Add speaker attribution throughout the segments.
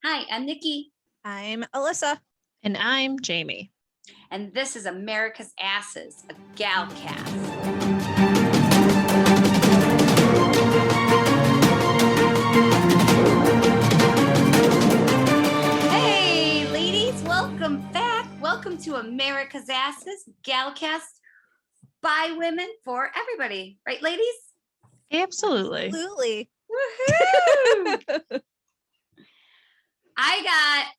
Speaker 1: Hi, I'm Nikki.
Speaker 2: I'm Alyssa.
Speaker 3: And I'm Jamie.
Speaker 1: And this is America's Asses, a galcast. Hey, ladies, welcome back. Welcome to America's Asses, galcast by women for everybody. Right, ladies?
Speaker 3: Absolutely.
Speaker 2: Absolutely.
Speaker 1: Woohoo! I got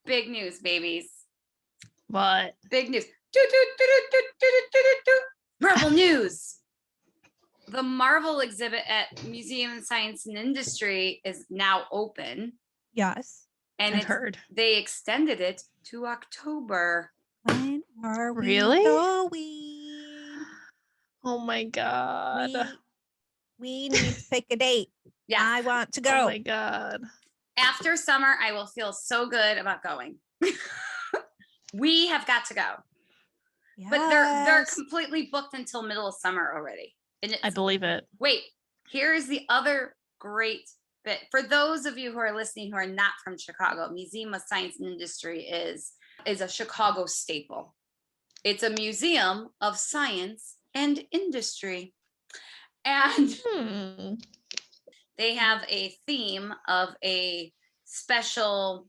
Speaker 1: big news, babies.
Speaker 3: What?
Speaker 1: Big news. Marvel news. The Marvel exhibit at Museum of Science and Industry is now open.
Speaker 2: Yes.
Speaker 1: And
Speaker 3: I've heard.
Speaker 1: They extended it to October.
Speaker 2: When are we
Speaker 3: Really?
Speaker 2: going?
Speaker 3: Oh my God.
Speaker 2: We need to pick a date.
Speaker 1: Yeah.
Speaker 2: I want to go.
Speaker 3: Oh my God.
Speaker 1: After summer, I will feel so good about going. We have got to go.
Speaker 2: Yes.
Speaker 1: But they're completely booked until middle of summer already. And
Speaker 3: I believe it.
Speaker 1: Wait, here is the other great bit. For those of you who are listening who are not from Chicago, Museum of Science and Industry is a Chicago staple. It's a museum of science and industry. And they have a theme of a special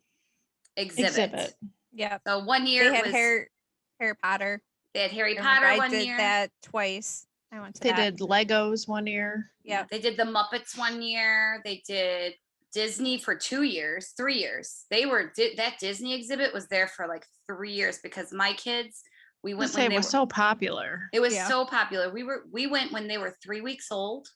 Speaker 1: exhibit.
Speaker 2: Yeah.
Speaker 1: So one year
Speaker 2: they had Harry Potter.
Speaker 1: They had Harry Potter one year.
Speaker 2: I did that twice. I went to
Speaker 3: They
Speaker 2: that.
Speaker 3: did Legos one year.
Speaker 2: Yeah.
Speaker 1: They did the Muppets one year. They did Disney for 2 years, 3 years. That Disney exhibit was there for like 3 years because my kids, we went when
Speaker 3: it
Speaker 1: they
Speaker 3: was
Speaker 1: were
Speaker 3: so popular.
Speaker 1: It was so popular. We went when they were 3 weeks old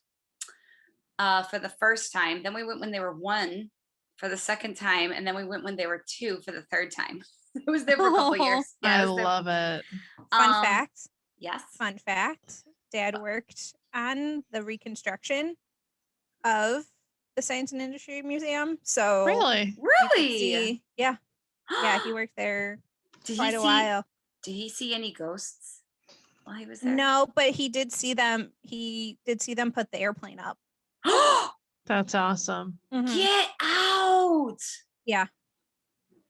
Speaker 1: for the first time. Then we went when they were 1 for the second time, and then we went when they were 2 for the third time. It was there for a couple years. Yeah,
Speaker 3: I love it.
Speaker 2: Fun fact.
Speaker 1: Yes.
Speaker 2: Fun fact. Dad worked on the reconstruction of the Science and Industry Museum. So
Speaker 3: Really?
Speaker 2: Yeah, he worked there quite a while.
Speaker 1: Did he see any ghosts while he was there?
Speaker 2: No, but he did see them. He did see them put the airplane up.
Speaker 3: That's awesome.
Speaker 2: Mm-hmm.
Speaker 1: Get out.
Speaker 2: Yeah.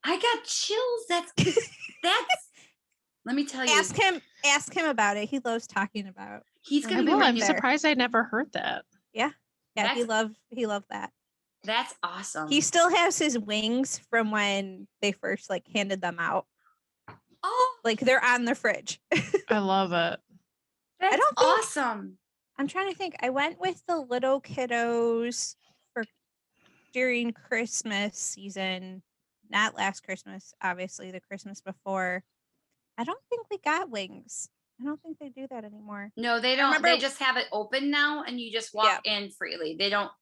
Speaker 1: I got chills. That's let me tell you.
Speaker 2: Ask him about it. He loves talking about.
Speaker 1: He's gonna be
Speaker 3: I'm surprised I never heard that.
Speaker 2: Yeah. He loved that.
Speaker 1: That's awesome.
Speaker 2: He still has his wings from when they first handed them out.
Speaker 1: Oh,
Speaker 2: they're on the fridge.
Speaker 3: I love it.
Speaker 1: That's awesome.
Speaker 2: I'm trying to think. I went with the little kiddos during Christmas season, not last Christmas, obviously the Christmas before. I don't think we got wings. I don't think they do that anymore.
Speaker 1: No, they don't. They just have it open now, and you just walk in freely.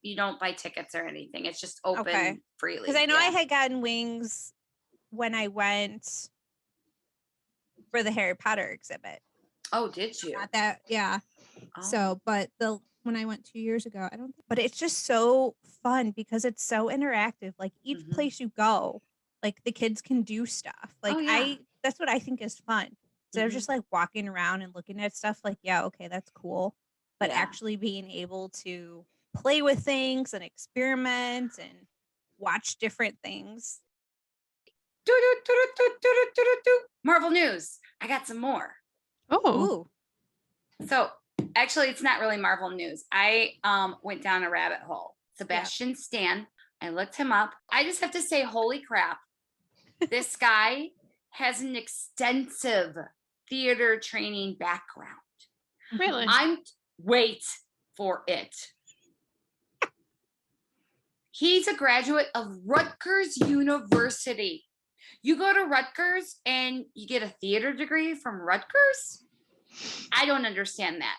Speaker 1: You don't buy tickets or anything. It's just open freely.
Speaker 2: Because I know I had gotten wings when I went for the Harry Potter exhibit.
Speaker 1: Oh, did you?
Speaker 2: Not that, yeah.
Speaker 1: Oh.
Speaker 2: So, but when I went 2 years ago, I don't think, but it's just so fun because it's so interactive. Each place you go, the kids can do stuff. That's what I think is fun. So they're just walking around and looking at stuff okay, that's cool. But actually being able to play with things and experiment and watch different things.
Speaker 1: Marvel news. I got some more.
Speaker 3: Oh.
Speaker 1: So actually, it's not really Marvel news. I went down a rabbit hole. Sebastian Stan. I looked him up. I just have to say, holy crap. This guy has an extensive theater training background.
Speaker 3: Really?
Speaker 1: Wait for it. He's a graduate of Rutgers University. You go to Rutgers and you get a theater degree from Rutgers? I don't understand that.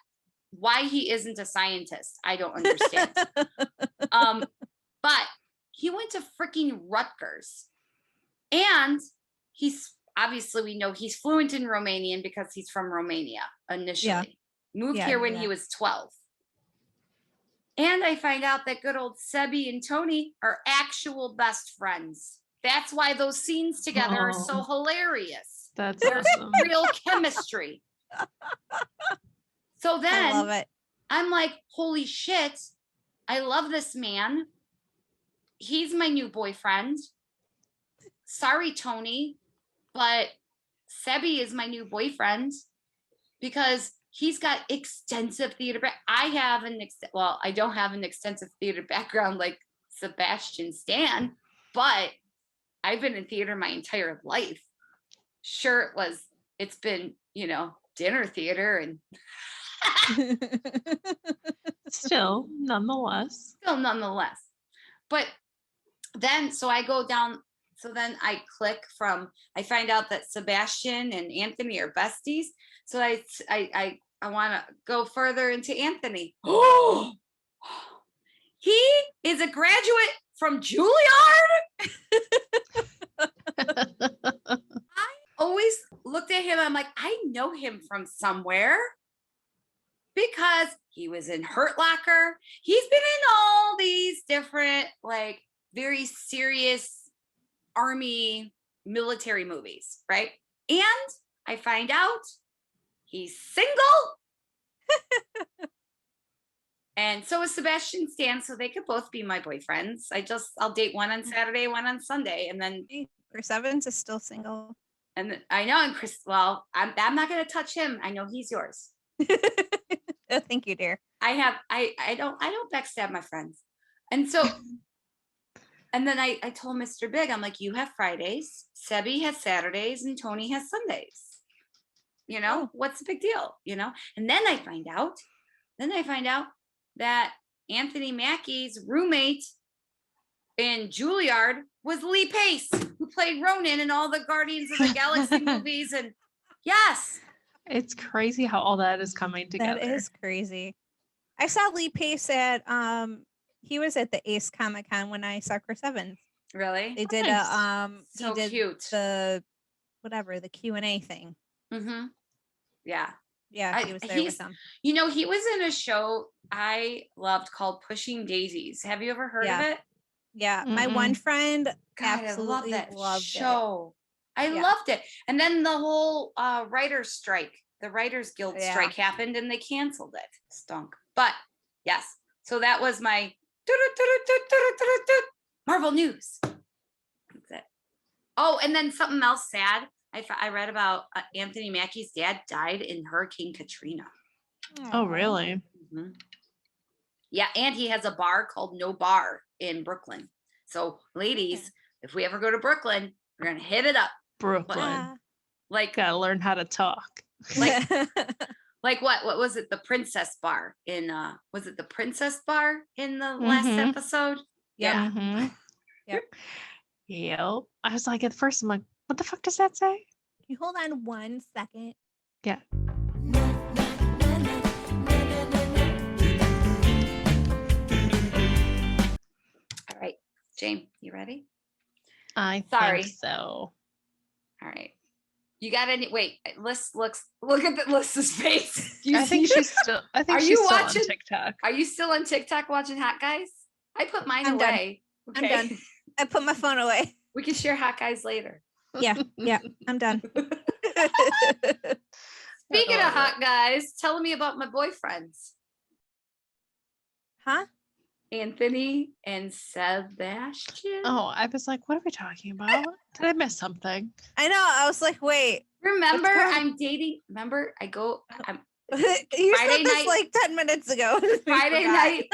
Speaker 1: Why he isn't a scientist, I don't understand. But he went to freaking Rutgers. And he's obviously, we know he's fluent in Romanian because he's from Romania initially. Moved here when he was 12. And I find out that good old Sebi and Tony are actual best friends. That's why those scenes together are so hilarious.
Speaker 3: That's awesome.
Speaker 1: Real chemistry. So then
Speaker 2: I love it.
Speaker 1: I'm like, holy shit, I love this man. he's my new boyfriend. Sorry, Tony, but Sebi is my new boyfriend because he's got extensive theater. I don't have an extensive theater background like Sebastian Stan, but I've been in theater my entire life. Sure, it's been, dinner theater and
Speaker 3: Still, nonetheless.
Speaker 1: But then, so I go down, so then I find out that Sebastian and Anthony are besties. So I want to go further into Anthony. Oh, he is a graduate from Juilliard. I always looked at him. I'm like, I know him from somewhere because he was in Hurt Locker. He's been in all these different, like, very serious army military movies, right? And I find out he's single. And so is Sebastian Stan, so they could both be my boyfriends. I'll date one on Saturday, one on Sunday, and then
Speaker 2: Chris Evans is still single.
Speaker 1: And I know, and Chris, well, I'm not going to touch him. I know he's yours.
Speaker 2: Oh, thank you, dear.
Speaker 1: I don't backstab my friends. And so, and then I told Mr. Big, I'm like, you have Fridays, Sebi has Saturdays, and Tony has Sundays. What's the big deal? And then I find out that Anthony Mackie's roommate in Juilliard was Lee Pace, who played Ronan in all the Guardians of the Galaxy movies. And yes.
Speaker 3: It's crazy how all that is coming together.
Speaker 2: That is crazy. I saw Lee Pace at he was at the Ace Comic Con when I saw Chris Evans.
Speaker 1: Really?
Speaker 2: They did
Speaker 1: so cute.
Speaker 2: The Q&A thing.
Speaker 1: Mm-hmm. Yeah.
Speaker 2: Yeah, he was there with them.
Speaker 1: He was in a show I loved called Pushing Daisies. Have you ever heard of it?
Speaker 2: Yeah. My one friend
Speaker 1: I
Speaker 2: absolutely
Speaker 1: love that
Speaker 2: loved
Speaker 1: show. I loved it. And then the whole writer's strike, the Writers Guild strike happened and they canceled it. Stunk. But yes. So that was my Marvel news. That's it. Oh, and then something else sad. I read about Anthony Mackie's dad died in Hurricane Katrina.
Speaker 3: Oh, really?
Speaker 1: Mm-hmm. Yeah, and he has a bar called No Bar in Brooklyn. So, ladies, if we ever go to Brooklyn, we're gonna hit it up.
Speaker 3: Brooklyn.
Speaker 1: Like,
Speaker 3: gotta learn how to talk.
Speaker 1: Like, like what was it? The Princess Bar in was it the Princess Bar in the last episode? Yeah.
Speaker 3: Mm-hmm. Yep. Yep. I was like, at first, I'm like, what the fuck does that say?
Speaker 2: Can you hold on 1 second?
Speaker 3: Yeah.
Speaker 1: All right, Jane, you ready?
Speaker 3: I think so.
Speaker 1: All right. You got any? Wait, look at Alyssa's face.
Speaker 3: I think she's still on TikTok.
Speaker 1: Are you still on TikTok watching Hot Guys? I put mine away.
Speaker 2: Okay. I'm done. I put my phone away.
Speaker 1: We can share Hot Guys later.
Speaker 2: Yeah, I'm done.
Speaker 1: Speaking of Hot Guys, tell me about my boyfriends.
Speaker 2: Huh?
Speaker 1: Anthony and Sebastian.
Speaker 3: Oh, I was like, what are we talking about? Did I miss something?
Speaker 2: I know. I was like, wait.
Speaker 1: Remember, I'm dating. Remember, I go.
Speaker 2: You said this like 10 minutes ago.
Speaker 1: Friday night.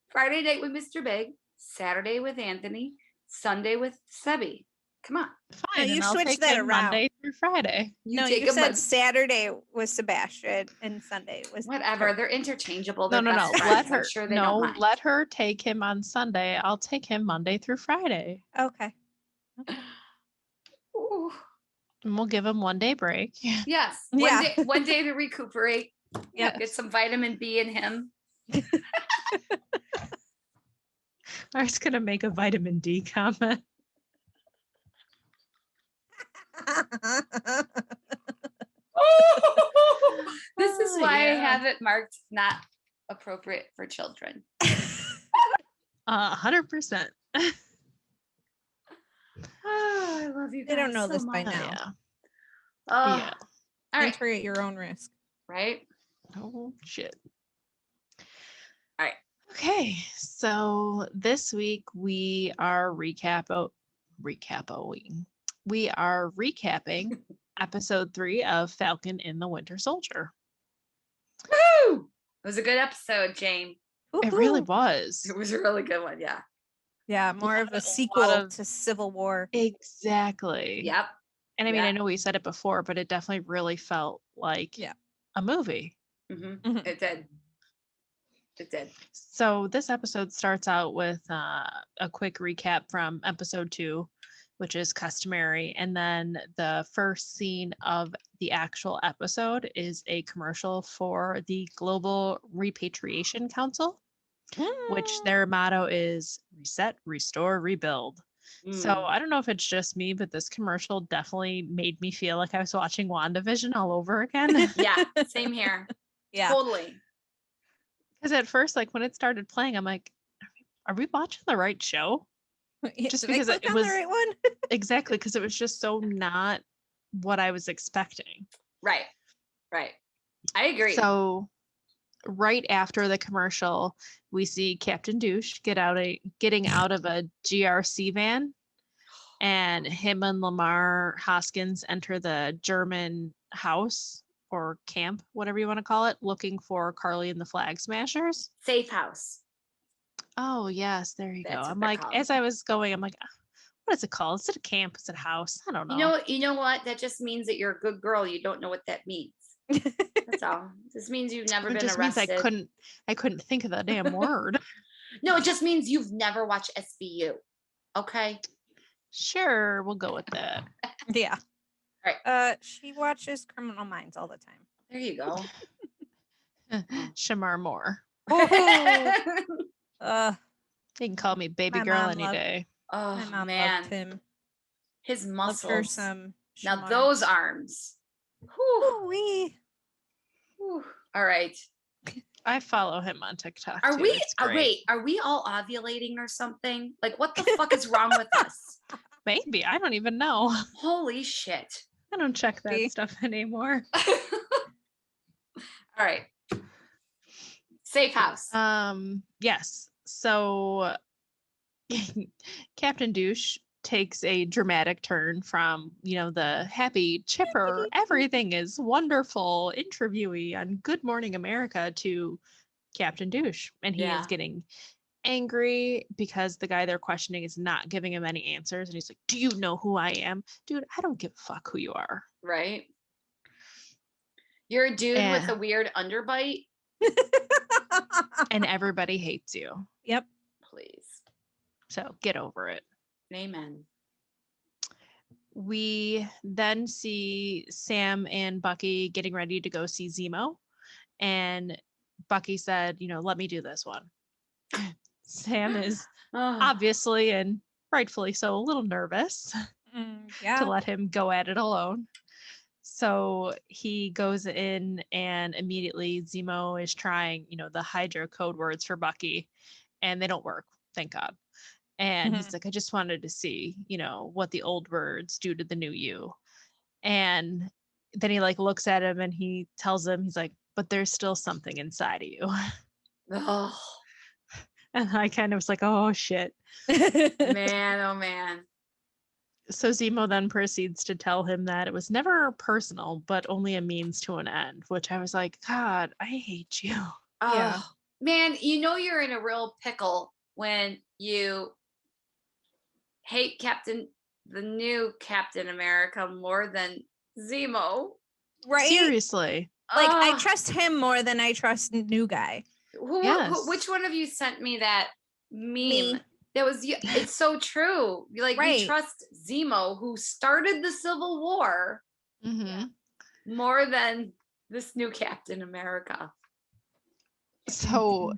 Speaker 1: Friday night with Mr. Big. Saturday with Anthony. Sunday with Sebi. Come on.
Speaker 3: Fine.
Speaker 2: No, you switched that around.
Speaker 3: Monday through Friday.
Speaker 2: You said Saturday was Sebastian and Sunday was
Speaker 1: whatever.
Speaker 2: her.
Speaker 1: They're interchangeable.
Speaker 3: No.
Speaker 1: Let her. Sure
Speaker 3: let her take him on Sunday. I'll take him Monday through Friday.
Speaker 2: Okay.
Speaker 1: Ooh.
Speaker 3: And we'll give him 1 day break.
Speaker 1: Yes. One day to recuperate. Yeah. Get some vitamin B in him.
Speaker 3: I was gonna make a vitamin D comment.
Speaker 1: This is why I have it marked not appropriate for children.
Speaker 3: 100%.
Speaker 1: Oh, I love you guys.
Speaker 2: They don't know
Speaker 1: so
Speaker 2: this
Speaker 1: much.
Speaker 2: by now.
Speaker 3: Yeah.
Speaker 1: Yeah. All right.
Speaker 2: Enter at your own risk.
Speaker 1: Right?
Speaker 3: Oh shit.
Speaker 1: All right.
Speaker 3: Okay, so this week we are We are recapping episode 3 of Falcon and the Winter Soldier.
Speaker 1: Woo! It was a good episode, Jane.
Speaker 3: It really was.
Speaker 1: It was a really good one, yeah.
Speaker 2: Yeah, more of a sequel to Civil War.
Speaker 3: Exactly.
Speaker 1: Yep.
Speaker 3: And I mean, I know we said it before, but it definitely really felt like a movie.
Speaker 1: Mm-hmm. It did. It did.
Speaker 3: So this episode starts out with a quick recap from episode 2, which is customary. And then the first scene of the actual episode is a commercial for the Global Repatriation Council, which their motto is reset, restore, rebuild. So I don't know if it's just me, but this commercial definitely made me feel like I was watching WandaVision all over again.
Speaker 1: Yeah, same here. Yeah. Totally.
Speaker 3: Because at first, like when it started playing, I'm like, are we watching the right show? Just because it was
Speaker 2: the right one.
Speaker 3: Exactly, because it was just so not what I was expecting.
Speaker 1: Right. I agree.
Speaker 3: So right after the commercial, we see Captain Douche getting out of a GRC van, and him and Lamar Hoskins enter the German house or camp, whatever you want to call it, looking for Carly and the Flag Smashers.
Speaker 1: Safe house.
Speaker 3: Oh yes, there you go. I'm like, as I was going, I'm like, what is it called? Is it a camp? Is it a house? I don't know.
Speaker 1: You know what? That just means that you're a good girl. You don't know what that means. That's all. This means you've never been arrested.
Speaker 3: Means I couldn't think of the damn word.
Speaker 1: No, it just means you've never watched SVU. Okay.
Speaker 3: Sure, we'll go with that.
Speaker 2: Yeah.
Speaker 1: All right.
Speaker 2: She watches Criminal Minds all the time.
Speaker 1: There you go.
Speaker 3: Shamar Moore.
Speaker 2: Oh.
Speaker 3: You can call me baby girl any day.
Speaker 1: Oh
Speaker 2: my mom
Speaker 1: man,
Speaker 2: loved him.
Speaker 1: His muscles. Now
Speaker 2: Shamar.
Speaker 1: those arms.
Speaker 2: Whew.
Speaker 1: All right.
Speaker 3: I follow him on TikTok.
Speaker 1: Are we all ovulating or something? Like, what the fuck is wrong with us?
Speaker 3: Maybe. I don't even know.
Speaker 1: Holy shit.
Speaker 3: I don't check that stuff anymore.
Speaker 1: All right. Safe house.
Speaker 3: Yes. So Captain Douche takes a dramatic turn from, the happy, chipper, everything is wonderful interviewee on Good Morning America to Captain Douche. And he is getting angry because the guy they're questioning is not giving him any answers. And he's like, do you know who I am? Dude, I don't give a fuck who you are.
Speaker 1: Right. You're a dude with a weird underbite.
Speaker 3: And everybody hates you.
Speaker 2: Yep.
Speaker 1: Please.
Speaker 3: So get over it.
Speaker 1: Amen.
Speaker 3: We then see Sam and Bucky getting ready to go see Zemo. And Bucky said, let me do this one. Sam is obviously and rightfully so a little nervous to let him go at it alone. So he goes in and immediately Zemo is trying, the Hydra code words for Bucky, and they don't work. Thank God. And he's like, I just wanted to see, what the old words do to the new you. And then he looks at him and he tells him, he's like, but there's still something inside of you.
Speaker 1: Oh.
Speaker 3: And I kind of was like, oh shit.
Speaker 1: Man, oh man.
Speaker 3: So Zemo then proceeds to tell him that it was never personal, but only a means to an end, which I was like, God, I hate you.
Speaker 1: Oh, yeah. Man, you're in a real pickle when you hate the new Captain America more than Zemo.
Speaker 2: Right?
Speaker 3: Seriously.
Speaker 2: I trust him more than I trust new guy.
Speaker 1: Which one of you sent me that meme? Me. That was, it's so true. We trust Zemo, who started the Civil War, more than this new Captain America.
Speaker 3: So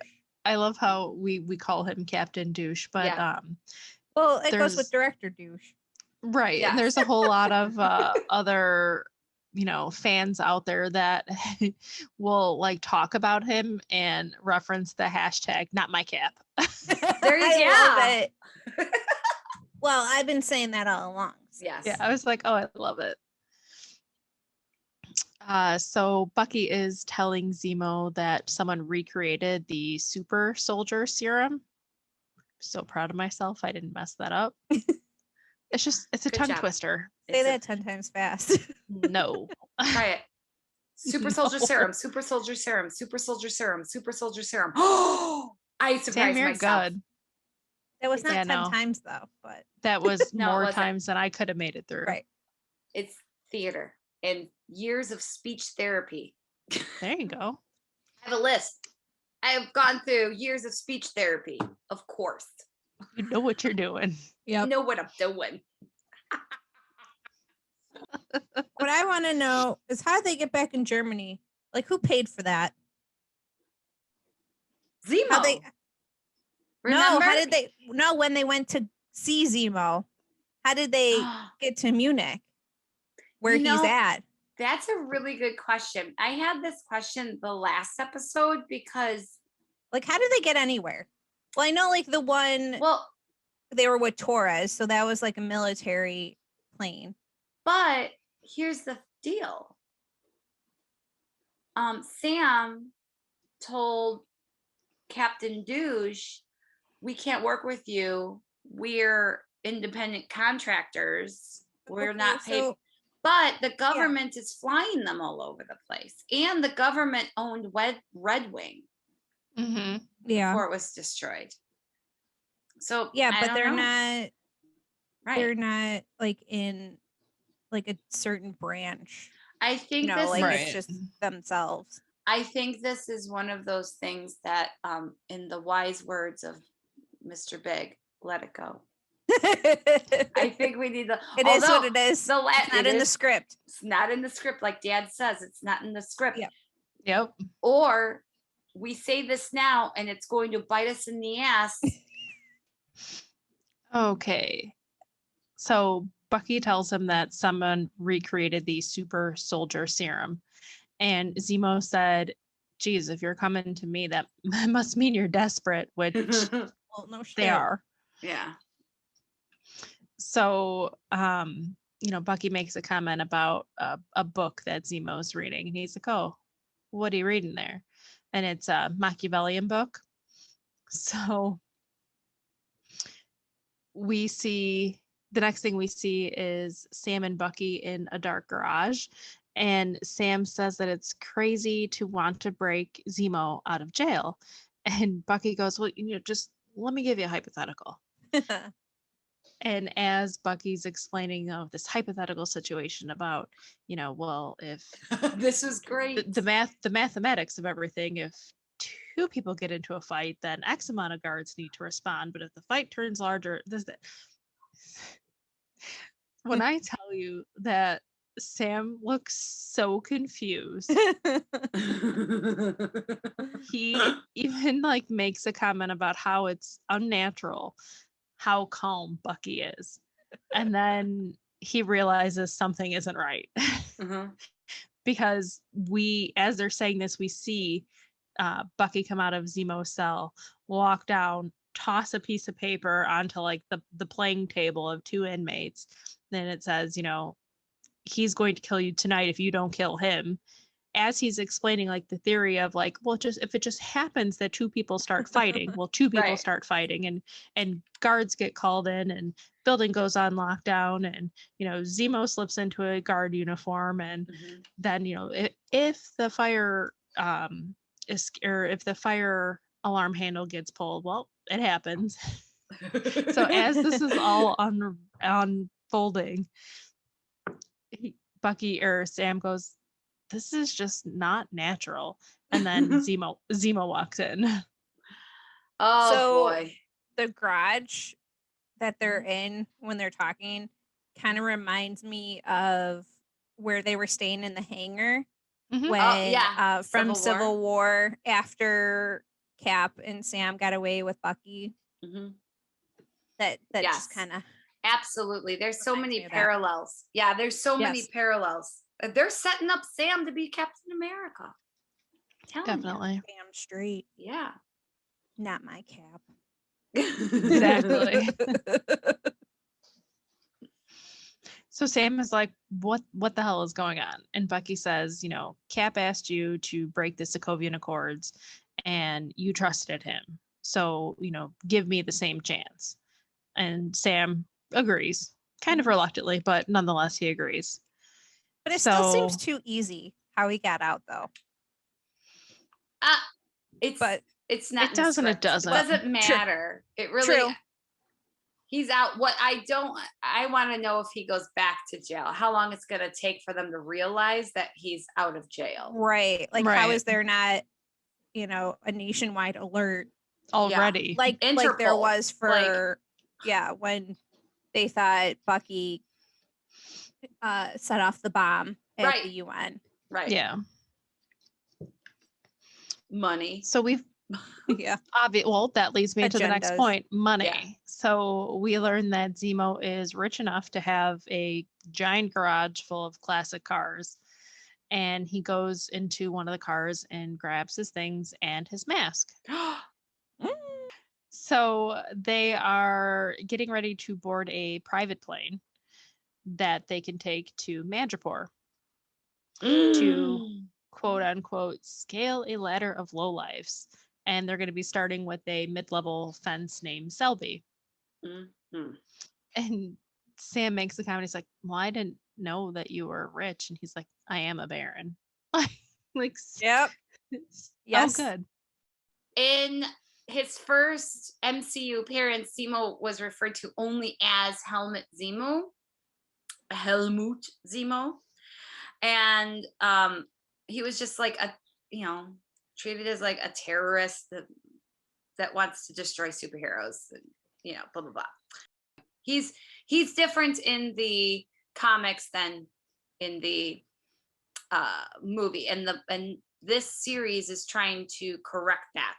Speaker 3: I love how we call him Captain Douche, but
Speaker 2: well, it goes with Director Douche.
Speaker 3: Right. Yes. And there's a whole lot of other fans out there that will talk about him and reference the hashtag not my cap.
Speaker 1: There you go.
Speaker 2: Love it. Well, I've been saying that all along.
Speaker 1: Yes.
Speaker 3: Yeah, I was like, oh, I love it. So Bucky is telling Zemo that someone recreated the super soldier serum. So proud of myself. I didn't mess that up. It's a
Speaker 1: Good
Speaker 3: tongue
Speaker 1: job.
Speaker 3: twister.
Speaker 2: Say that 10 times fast.
Speaker 3: No.
Speaker 1: Try it. Super soldier
Speaker 3: No.
Speaker 1: serum, super soldier serum, super soldier serum, super soldier serum. Oh, I surprised
Speaker 3: Sam, you're
Speaker 1: myself.
Speaker 3: good.
Speaker 2: That was not
Speaker 3: Yeah,
Speaker 2: 10
Speaker 3: no.
Speaker 2: times though, but
Speaker 3: That was
Speaker 1: No, it
Speaker 3: more
Speaker 1: wasn't.
Speaker 3: times than I could have made it through.
Speaker 2: right.
Speaker 1: It's theater and years of speech therapy.
Speaker 3: There you go.
Speaker 1: I have a list. I have gone through years of speech therapy, of course.
Speaker 3: You know what you're doing.
Speaker 2: Yep.
Speaker 1: I know what I'm doing.
Speaker 2: What I want to know is how did they get back in Germany? Like, who paid for that?
Speaker 1: Zemo.
Speaker 2: How they?
Speaker 1: Remember?
Speaker 2: No, how did they? No, when they went to see Zemo, how did they get to Munich, where he's at?
Speaker 1: That's a really good question. I had this question the last episode because,
Speaker 2: like, how did they get anywhere? Well, I know, like, the one.
Speaker 1: Well,
Speaker 2: they were with Torres, so that was like a military plane.
Speaker 1: But here's the deal. Sam told Captain Douche, we can't work with you. We're independent contractors. We're not paid. But the government is flying them all over the place. And the government owned Red Wing before it was destroyed. So
Speaker 2: yeah, but they're
Speaker 1: know.
Speaker 2: not
Speaker 1: right.
Speaker 2: They're not like in like a certain branch.
Speaker 1: I think
Speaker 2: this like it's just themselves.
Speaker 1: I think this is one of those things that in the wise words of Mr. Big, let it go. I think we need
Speaker 2: It is what it is.
Speaker 1: It's
Speaker 2: not in the script.
Speaker 1: It's not in the script, like Dad says. It's not in the script.
Speaker 3: Yep.
Speaker 1: Or we say this now, and it's going to bite us in the ass.
Speaker 3: Okay. So Bucky tells him that someone recreated the super soldier serum. And Zemo said, geez, if you're coming to me, that must mean you're desperate, which
Speaker 2: well, no shit.
Speaker 3: They are.
Speaker 1: Yeah.
Speaker 3: So, Bucky makes a comment about a book that Zemo's reading. And he's like, oh, what are you reading there? And it's a Machiavellian book. So the next thing we see is Sam and Bucky in a dark garage. And Sam says that it's crazy to want to break Zemo out of jail. And Bucky goes, well, just let me give you a hypothetical. And as Bucky's explaining this hypothetical situation about, well, if
Speaker 1: this was great,
Speaker 3: the mathematics of everything, if two people get into a fight, then X amount of guards need to respond. But if the fight turns larger, when I tell you that Sam looks so confused. He even makes a comment about how it's unnatural how calm Bucky is. And then he realizes something isn't right. Because as they're saying this, we see Bucky come out of Zemo's cell, walk down, toss a piece of paper onto the playing table of two inmates. Then it says, he's going to kill you tonight if you don't kill him. As he's explaining the theory of if it just happens that two people start fighting, two people start fighting and guards get called in and building goes on lockdown and Zemo slips into a guard uniform and then if the fire if the fire alarm handle gets pulled, well, it happens. So as this is all unfolding, Sam goes, this is just not natural. And then Zemo walks in.
Speaker 1: Oh, boy.
Speaker 2: The garage that they're in when they're talking kind of reminds me of where they were staying in the hangar when from Civil War after Cap and Sam got away with Bucky. That just kind of
Speaker 1: absolutely. There's so many parallels. Yeah, there's so many parallels. They're setting up Sam to be Captain America.
Speaker 3: Definitely.
Speaker 2: Damn straight.
Speaker 1: Yeah.
Speaker 2: Not my Cap.
Speaker 3: Exactly. So Sam is like, what the hell is going on? And Bucky says, Cap asked you to break the Sokovian Accords and you trusted him. So, give me the same chance. And Sam agrees, kind of reluctantly, but nonetheless, he agrees.
Speaker 2: But it still seems too easy how he got out, though.
Speaker 1: It's not.
Speaker 3: It doesn't. It doesn't.
Speaker 1: It doesn't matter. True. It really. True. He's out. I want to know if he goes back to jail. How long it's going to take for them to realize that he's out of jail?
Speaker 2: Right. Like, how is there not, a nationwide alert
Speaker 3: already?
Speaker 2: Yeah. Like there was for, when they thought Bucky set off the bomb at the UN.
Speaker 1: Right.
Speaker 3: Yeah.
Speaker 1: Money.
Speaker 3: So we've well, that leads me to the next point, money. Yeah. So we learned that Zemo is rich enough to have a giant garage full of classic cars, and he goes into one of the cars and grabs his things and his mask. So they are getting ready to board a private plane that they can take to Madripoor to quote unquote scale a ladder of lowlifes. And they're going to be starting with a mid-level fence named Selby. Mm-hmm. And Sam makes the comment. He's like, well, I didn't know that you were rich. And he's like, I am a baron. Like,
Speaker 2: yep.
Speaker 3: Yes. Oh, good.
Speaker 1: In his first MCU appearance, Zemo was referred to only as Helmut Zemo. And he was just like treated as like a terrorist that wants to destroy superheroes, blah blah blah. He's different in the comics than in the movie, and this series is trying to correct that.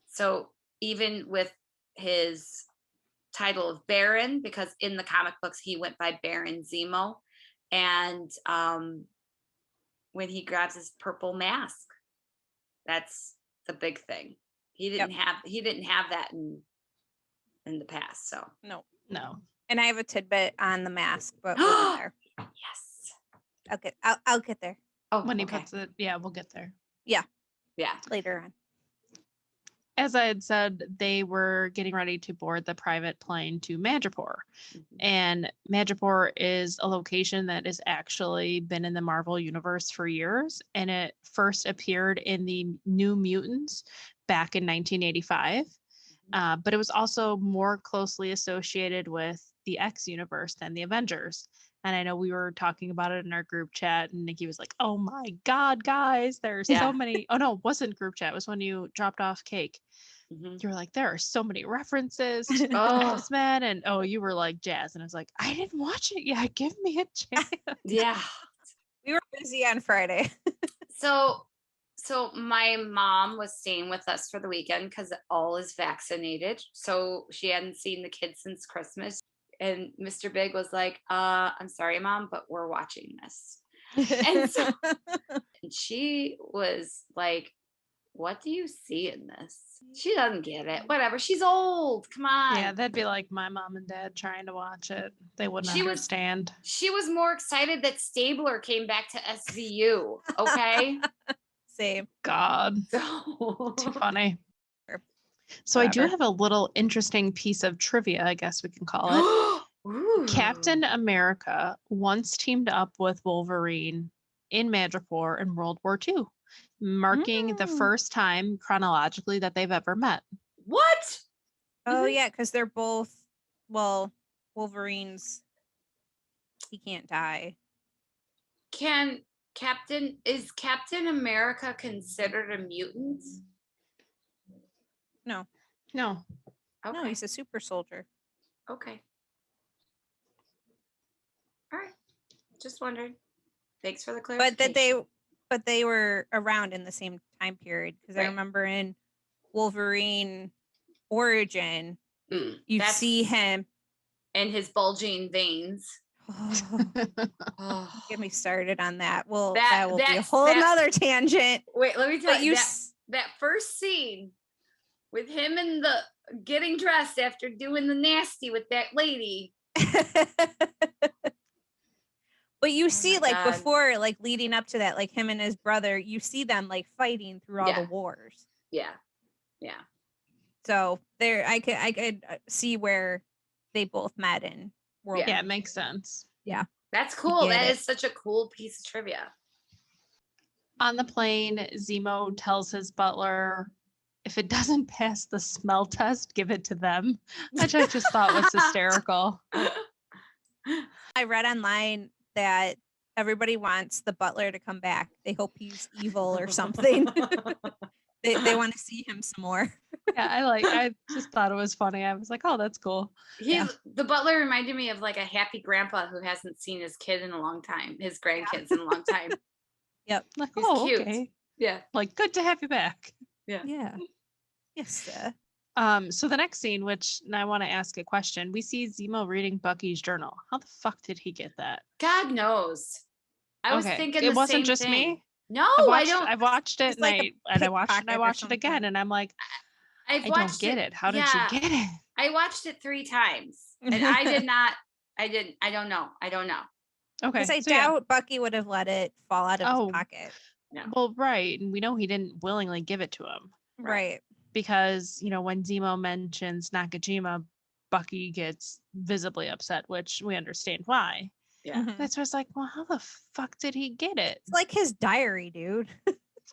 Speaker 1: So even with his title of Baron, because in the comic books he went by Baron Zemo, and when he grabs his purple mask, that's the big thing. He didn't have that in the past. So
Speaker 2: no.
Speaker 3: And
Speaker 2: I have a tidbit on the mask, but we'll get there.
Speaker 1: Yes.
Speaker 2: Okay, I'll get there.
Speaker 3: Oh, when he puts it, we'll get there.
Speaker 2: Yeah.
Speaker 1: Yeah.
Speaker 2: Later on.
Speaker 3: As I had said, they were getting ready to board the private plane to Madripoor. Mm-hmm. And Madripoor is a location that has actually been in the Marvel universe for years. And it first appeared in the New Mutants back in 1985. Mm-hmm. But it was also more closely associated with the X universe than the Avengers. And I know we were talking about it in our group chat, and Nikki was like, oh my God, guys, there's so many. Oh, no, it wasn't group chat. It was when you dropped off cake. Mm-hmm. You were like, there are so many references to this man. And you were like, Jazz. And I was like, I didn't watch it yet. Give me a chance.
Speaker 1: Yeah.
Speaker 2: We were busy on Friday.
Speaker 1: So my mom was staying with us for the weekend because all is vaccinated. So she hadn't seen the kids since Christmas. And Mr. Big was like, I'm sorry, Mom, but we're watching this. And so and she was like, what do you see in this? She doesn't get it. Whatever. She's old. Come on.
Speaker 3: Yeah, that'd be like my mom and dad trying to watch it. They wouldn't understand.
Speaker 1: She was more excited that Stabler came back to SVU. Okay.
Speaker 2: Same.
Speaker 3: God. Too funny. So whatever. I do have a little interesting piece of trivia, I guess we can call it. Captain America once teamed up with Wolverine in Madripoor in World War II, marking the first time chronologically that they've ever met.
Speaker 1: What?
Speaker 2: Oh, yeah, because they're both, Wolverine's, he can't die.
Speaker 1: Is Captain America considered a mutant?
Speaker 2: No.
Speaker 1: Okay.
Speaker 2: No, he's a super soldier.
Speaker 1: Okay. All right. Just wondered. Thanks for the clarification.
Speaker 2: But they were around in the same time period, because I remember in Wolverine Origin, you see him
Speaker 1: and his bulging veins.
Speaker 2: Oh, get me started on that. Well, that will be a whole nother tangent.
Speaker 1: Wait, let me tell you that first scene with him and the getting dressed after doing the nasty with that lady.
Speaker 2: But you see, like, before, like, leading up to that, like, him and his brother, you see them, like, fighting through all the wars.
Speaker 1: Yeah. Yeah.
Speaker 2: So there, I could see where they both met in World War
Speaker 3: Yeah, it makes sense.
Speaker 2: Yeah.
Speaker 1: That's cool. That is such a cool piece of trivia.
Speaker 3: On the plane, Zemo tells his butler, if it doesn't pass the smell test, give it to them, which I just thought was hysterical.
Speaker 2: I read online that everybody wants the butler to come back. They hope he's evil or something. they want to see him some more.
Speaker 3: Yeah, I just thought it was funny. I was like, oh, that's cool.
Speaker 1: The butler reminded me of like a happy grandpa who hasn't seen his kid in a long time, his grandkids in a long time.
Speaker 2: Yep.
Speaker 3: Like,
Speaker 1: he's cute.
Speaker 3: Okay.
Speaker 1: Yeah.
Speaker 3: Like, good to have you back.
Speaker 1: Yeah.
Speaker 2: Yeah. Yes.
Speaker 3: So the next scene, which I want to ask a question, we see Zemo reading Bucky's journal. How the fuck did he get that?
Speaker 1: God knows. I was thinking it
Speaker 3: wasn't
Speaker 1: same
Speaker 3: just
Speaker 1: thing.
Speaker 3: me.
Speaker 1: No,
Speaker 3: I
Speaker 1: don't.
Speaker 3: I watched it
Speaker 2: like
Speaker 3: and I watched it again, and I'm like, I don't get it. How did you get it?
Speaker 1: I watched it 3 times, and I did not. I don't know.
Speaker 3: Okay.
Speaker 2: Because I doubt Bucky would have let it fall out of his pocket.
Speaker 1: No.
Speaker 3: Well, right, and we know he didn't willingly give it to him.
Speaker 2: Right.
Speaker 3: Because, when Zemo mentions Nakajima, Bucky gets visibly upset, which we understand why.
Speaker 1: Yeah.
Speaker 3: That's why I was like, well, how the fuck did he get it?
Speaker 2: It's like his diary, dude.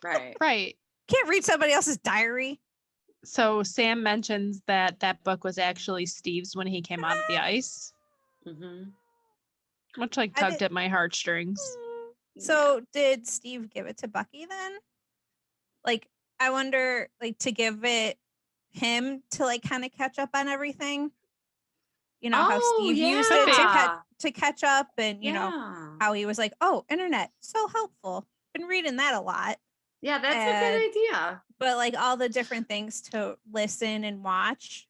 Speaker 1: Right.
Speaker 3: Right.
Speaker 2: Can't read somebody else's diary.
Speaker 3: So Sam mentions that book was actually Steve's when he came out of the ice.
Speaker 1: Mm-hmm.
Speaker 3: Which tugged at my heartstrings.
Speaker 2: So did Steve give it to Bucky then? Like, I wonder, like, to give it him to like kind of catch up on everything. You know how Steve used it to catch up, and you know how he was like, "Oh, internet, so helpful." Been reading that a lot.
Speaker 1: Yeah, that's a good idea.
Speaker 2: But like all the different things to listen and watch,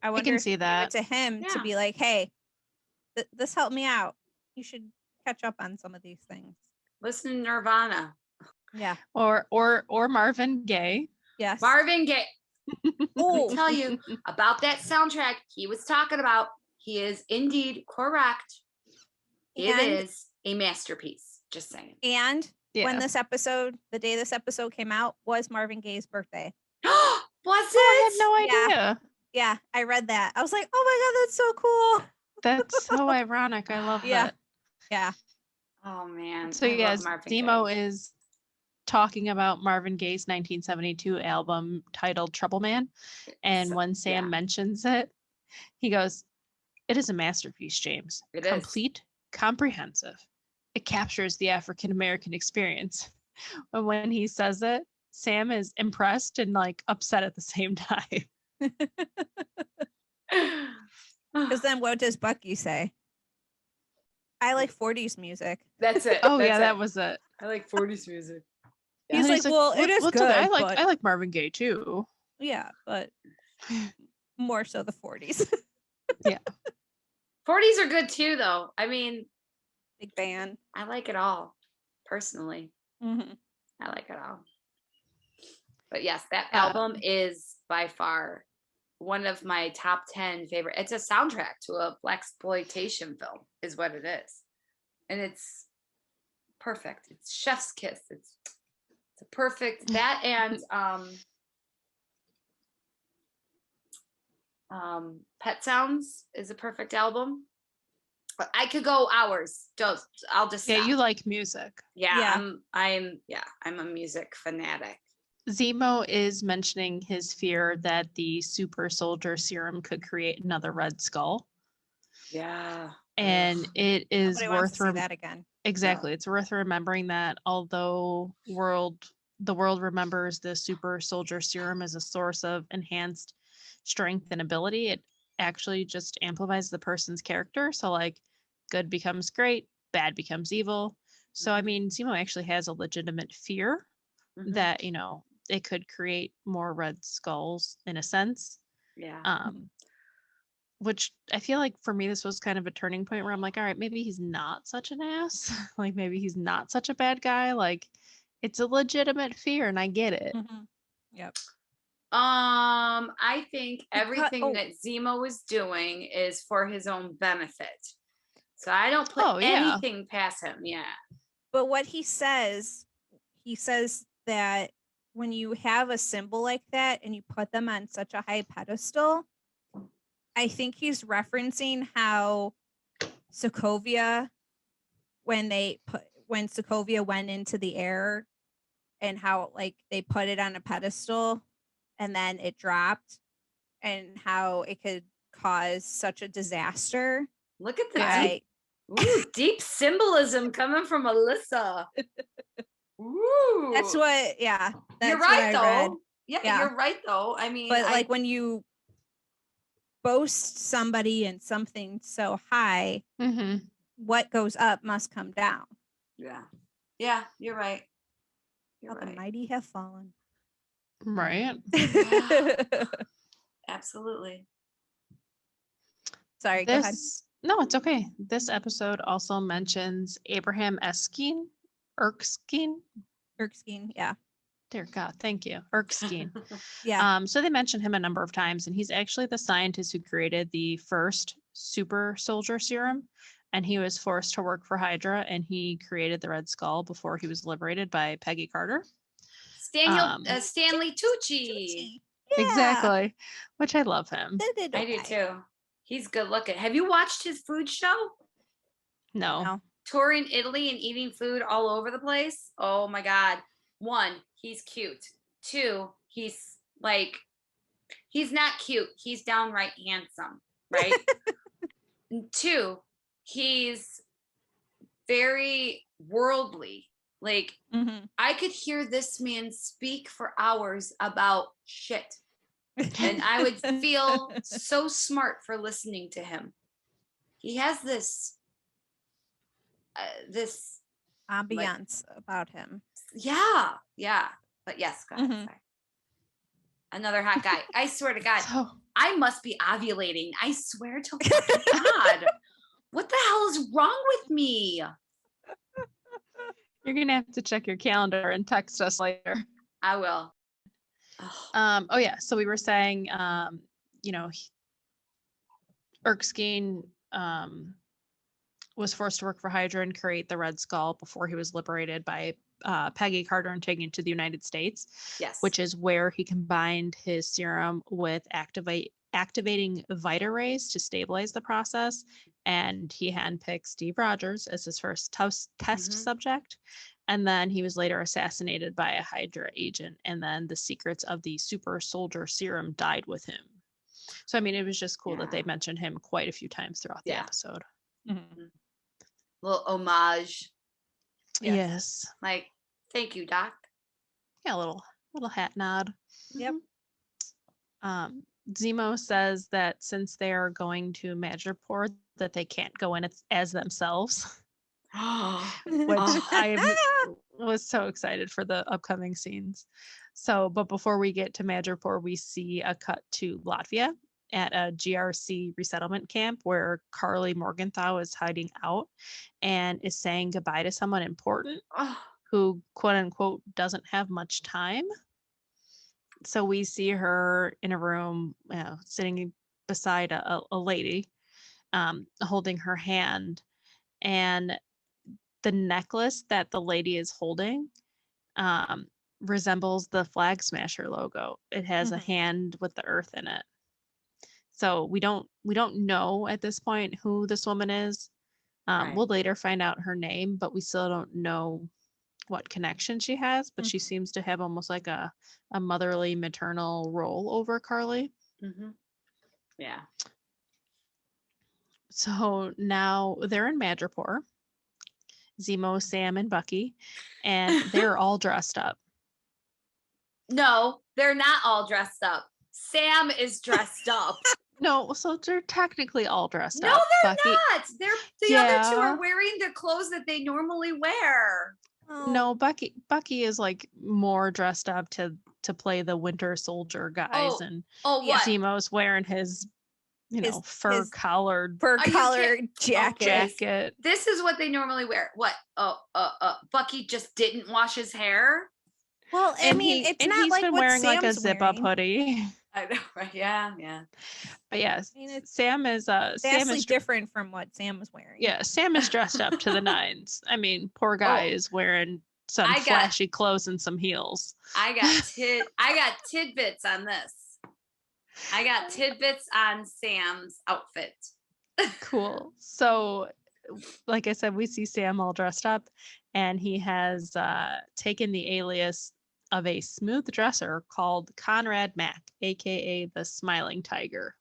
Speaker 2: I wonder if
Speaker 3: see that
Speaker 2: give it to him to be like, "Hey, this helped me out. You should catch up on some of these things."
Speaker 1: Listen to Nirvana.
Speaker 2: Yeah.
Speaker 3: Or Marvin Gaye.
Speaker 2: Yes.
Speaker 1: Marvin Gaye. Let me tell you about that soundtrack he was talking about. He is indeed correct. It is a masterpiece. Just saying.
Speaker 2: And when the day this episode came out, was Marvin Gaye's birthday.
Speaker 1: Was it?
Speaker 3: I had no idea.
Speaker 2: Yeah, I read that. I was like, oh my God, that's so cool.
Speaker 3: That's so ironic. I love that.
Speaker 2: Yeah.
Speaker 1: Oh man.
Speaker 3: So yes, Zemo is talking about Marvin Gaye's 1972 album titled Trouble Man. And when Sam mentions it, he goes, "It is a masterpiece, James.
Speaker 1: It
Speaker 3: complete, comprehensive. It captures the African American experience." And when he says it, Sam is impressed and like upset at the same time.
Speaker 2: Because then what does Bucky say? I like 40s music.
Speaker 1: That's it.
Speaker 3: That was it.
Speaker 1: I like 40s music.
Speaker 2: Yeah. He's like, well, it is good.
Speaker 3: I like Marvin Gaye too.
Speaker 2: Yeah, but more so the 40s.
Speaker 1: Yeah. 40s are good too, though. I mean,
Speaker 2: big fan.
Speaker 1: I like it all, personally.
Speaker 2: Mm-hmm.
Speaker 1: I like it all. But yes, that album is by far one of my top 10 favorite. It's a soundtrack to a blaxploitation film, is what it is, and it's perfect. It's chef's kiss. It's a perfect that and Pet Sounds is a perfect album. But I could go hours. I'll just stop.
Speaker 3: You like music.
Speaker 1: I'm a music fanatic.
Speaker 3: Zemo is mentioning his fear that the super soldier serum could create another Red Skull.
Speaker 1: Yeah.
Speaker 3: And it is worth
Speaker 2: that again.
Speaker 3: Exactly. Yeah. It's worth remembering that although the world remembers the super soldier serum as a source of enhanced strength and ability, it actually just amplifies the person's character. So like good becomes great, bad becomes evil. So I mean, Zemo actually has a legitimate fear that, it could create more Red Skulls in a sense.
Speaker 1: Yeah.
Speaker 3: Which I feel like for me, this was kind of a turning point where I'm like, all right, maybe he's not such an ass. Like maybe he's not such a bad guy. Like it's a legitimate fear and I get it.
Speaker 2: Mm-hmm. Yep.
Speaker 1: I think everything that Zemo is doing is for his own benefit. So I don't put anything past him. Yeah.
Speaker 2: But what he says that when you have a symbol like that and you put them on such a high pedestal, I think he's referencing how Sokovia, when Sokovia went into the air and how like they put it on a pedestal and then it dropped and how it could cause such a disaster.
Speaker 1: Look at the deep symbolism coming from Alyssa. Ooh.
Speaker 2: That's what,
Speaker 1: you're right, though. Yeah, you're right, though. I mean,
Speaker 2: but like when you boast somebody in something so high, what goes up must come down.
Speaker 1: Yeah, you're right.
Speaker 2: The mighty have fallen.
Speaker 3: Right.
Speaker 1: Absolutely.
Speaker 2: Sorry, go ahead.
Speaker 3: No, it's okay. This episode also mentions Abraham Erskine, yeah. Dear God, thank you. Erskine.
Speaker 2: Yeah.
Speaker 3: So they mentioned him a number of times, and he's actually the scientist who created the first super soldier serum, and he was forced to work for Hydra, and he created the Red Skull before he was liberated by Peggy Carter.
Speaker 1: Stanley Tucci.
Speaker 2: Yeah.
Speaker 3: Exactly. Which I love him.
Speaker 1: I do too. He's good looking. Have you watched his food show?
Speaker 3: No.
Speaker 1: Touring Italy and eating food all over the place. Oh my God. 1, he's cute. 2, he's not cute. He's downright handsome, right? 2, he's very worldly. Like, I could hear this man speak for hours about shit. And I would feel so smart for listening to him. He has this
Speaker 2: ambiance about him.
Speaker 1: Yeah. But yes, go ahead. Sorry. Another hot guy. I swear to God, I must be ovulating. I swear to God. What the hell is wrong with me?
Speaker 3: You're gonna have to check your calendar and text us later.
Speaker 1: I will.
Speaker 3: So we were saying, Erskine was forced to work for Hydra and create the Red Skull before he was liberated by Peggy Carter and taken to the United States.
Speaker 1: Yes.
Speaker 3: Which is where he combined his serum with activating Vita rays to stabilize the process. And he handpicked Steve Rogers as his first test subject. And then he was later assassinated by a Hydra agent. And then the secrets of the super soldier serum died with him. So, I mean, it was just cool that they mentioned him quite a few times throughout the episode.
Speaker 1: Little homage.
Speaker 3: Yes.
Speaker 1: Like, thank you, Doc.
Speaker 3: Yeah, a little hat nod.
Speaker 2: Yep.
Speaker 3: Zemo says that since they're going to Madripoor, that they can't go in as themselves. Which I was so excited for the upcoming scenes. So, but before we get to Madripoor, we see a cut to Latvia at a GRC resettlement camp where Carly Morgenthau is hiding out and is saying goodbye to someone important who, quote unquote, doesn't have much time. So we see her in a room, sitting beside a lady, holding her hand, and the necklace that the lady is holding resembles the Flag Smasher logo. It has a hand with the earth in it. So we don't know at this point who this woman is. We'll later find out her name, but we still don't know what connection she has. But she seems to have almost like a motherly, maternal role over Carly.
Speaker 1: Yeah.
Speaker 3: So now they're in Madripoor. Zemo, Sam, and Bucky, and they're all dressed up.
Speaker 1: No, they're not all dressed up. Sam is dressed up.
Speaker 3: No, so they're technically all dressed up.
Speaker 1: No, they're
Speaker 3: Bucky,
Speaker 1: not. The other two are wearing the clothes that they normally wear.
Speaker 3: No, Bucky is like more dressed up to play the Winter Soldier guys, and Zemo's wearing his fur collared jacket.
Speaker 1: This is what they normally wear. What? Bucky just didn't wash his hair.
Speaker 2: Well, I mean, it's not like
Speaker 3: been
Speaker 2: what
Speaker 3: wearing
Speaker 2: Sam's
Speaker 3: like a zip-up hoodie.
Speaker 1: I know, right? Yeah.
Speaker 3: But yes,
Speaker 2: I mean, it's
Speaker 3: Sam is
Speaker 2: vastly different from what Sam was wearing.
Speaker 3: Yeah, Sam is dressed up to the nines. I mean, poor guy is wearing some flashy clothes and some heels.
Speaker 1: I got tidbits on this. I got tidbits on Sam's outfit.
Speaker 3: Cool. So, like I said, we see Sam all dressed up, and he has taken the alias of a smooth dresser called Conrad Mack, aka the Smiling Tiger.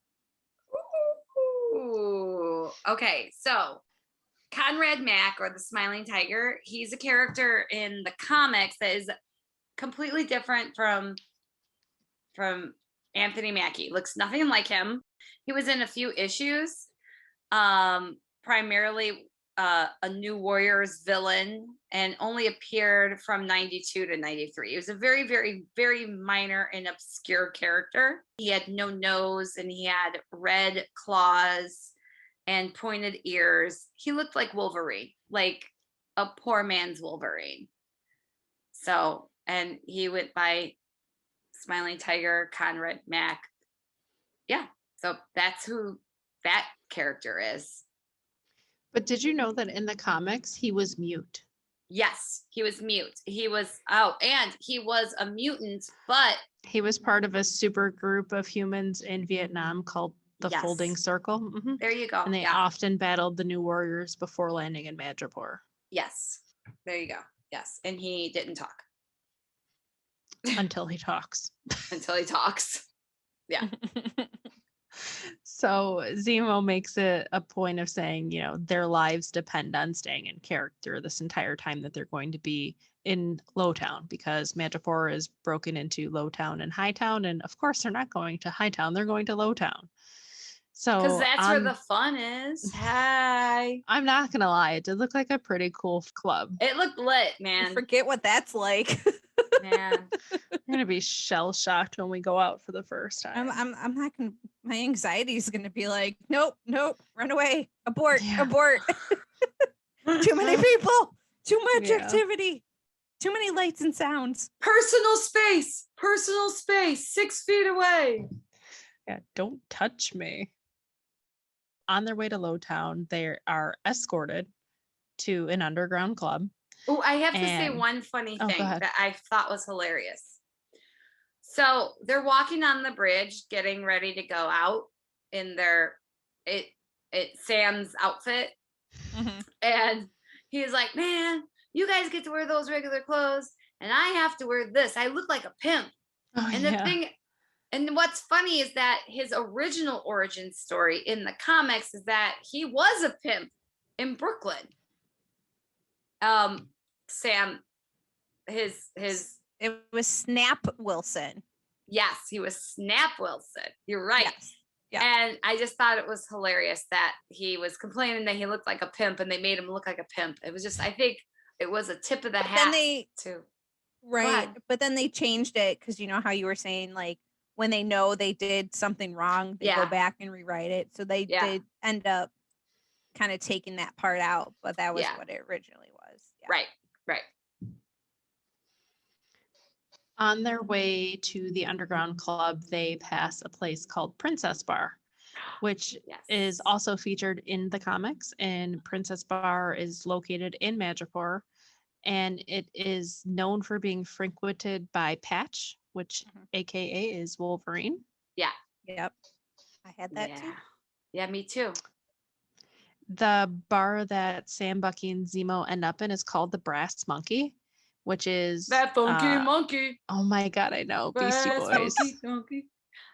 Speaker 1: Ooh. Okay, so Conrad Mack, or the Smiling Tiger, he's a character in the comics that is completely different from Anthony Mackie. Looks nothing like him. He was in a few issues, primarily a New Warriors villain, and only appeared from 92 to 93. He was a very, very, very minor and obscure character. He had no nose, and he had red claws and pointed ears. He looked like Wolverine, like a poor man's Wolverine. So, and he went by Smiling Tiger, Conrad Mack. Yeah, so that's who that character is.
Speaker 3: But did you know that in the comics he was mute?
Speaker 1: Yes, he was mute. And he was a mutant, but
Speaker 3: he was part of a super group of humans in Vietnam called the Folding Circle.
Speaker 1: Mm-hmm. There you go.
Speaker 3: And they often battled the New Warriors before landing in Madripoor.
Speaker 1: Yes, there you go. Yes, and he didn't talk.
Speaker 3: Until he talks.
Speaker 1: Yeah.
Speaker 3: So Zemo makes it a point of saying, their lives depend on staying in character this entire time that they're going to be in Lowtown, because Madripoor is broken into Lowtown and Hightown. And of course, they're not going to Hightown. They're going to Lowtown. So
Speaker 1: because that's where the fun is. Hi.
Speaker 3: I'm not going to lie. It did look like a pretty cool club.
Speaker 1: It looked lit, man.
Speaker 2: You forget what that's like.
Speaker 1: Man,
Speaker 3: I'm gonna be shell shocked when we go out for the first time.
Speaker 2: I'm not gonna. My anxiety is gonna be like, nope, run away, abort. Too many people, too much activity, too many lights and sounds.
Speaker 1: Personal space, 6 feet away.
Speaker 3: Yeah, don't touch me. On their way to Lowtown, they are escorted to an underground club.
Speaker 1: Oh, I have to say one funny thing that I thought was hilarious. So they're walking on the bridge, getting ready to go out in Sam's outfit. Mm-hmm. And he's like, man, you guys get to wear those regular clothes, and I have to wear this. I look like a pimp. And what's funny is that his original origin story in the comics is that he was a pimp in Brooklyn. Sam, it
Speaker 2: was Snap Wilson.
Speaker 1: Yes, he was Snap Wilson. You're right.
Speaker 2: Yes. Yeah.
Speaker 1: And I just thought it was hilarious that he was complaining that he looked like a pimp, and they made him look like a pimp. It was just, I think it was a tip of the hat too.
Speaker 2: Right. But then they changed it, because you know how you were saying, like, when they know they did something wrong, they go back and rewrite it. So they did end up kind of taking that part out, but that was what it originally was.
Speaker 1: Yeah. Right.
Speaker 3: On their way to the underground club, they pass a place called Princess Bar, which is also featured in the comics. And Princess Bar is located in Madripoor, and it is known for being frequented by Patch, which AKA is Wolverine.
Speaker 1: Yeah.
Speaker 2: Yep. I had that too.
Speaker 1: Yeah, me too.
Speaker 3: The bar that Sam, Bucky, and Zemo end up in is called the Brass Monkey, which is
Speaker 1: that funky monkey.
Speaker 3: Oh my god, I know. Beastie Boys.
Speaker 1: Monkey.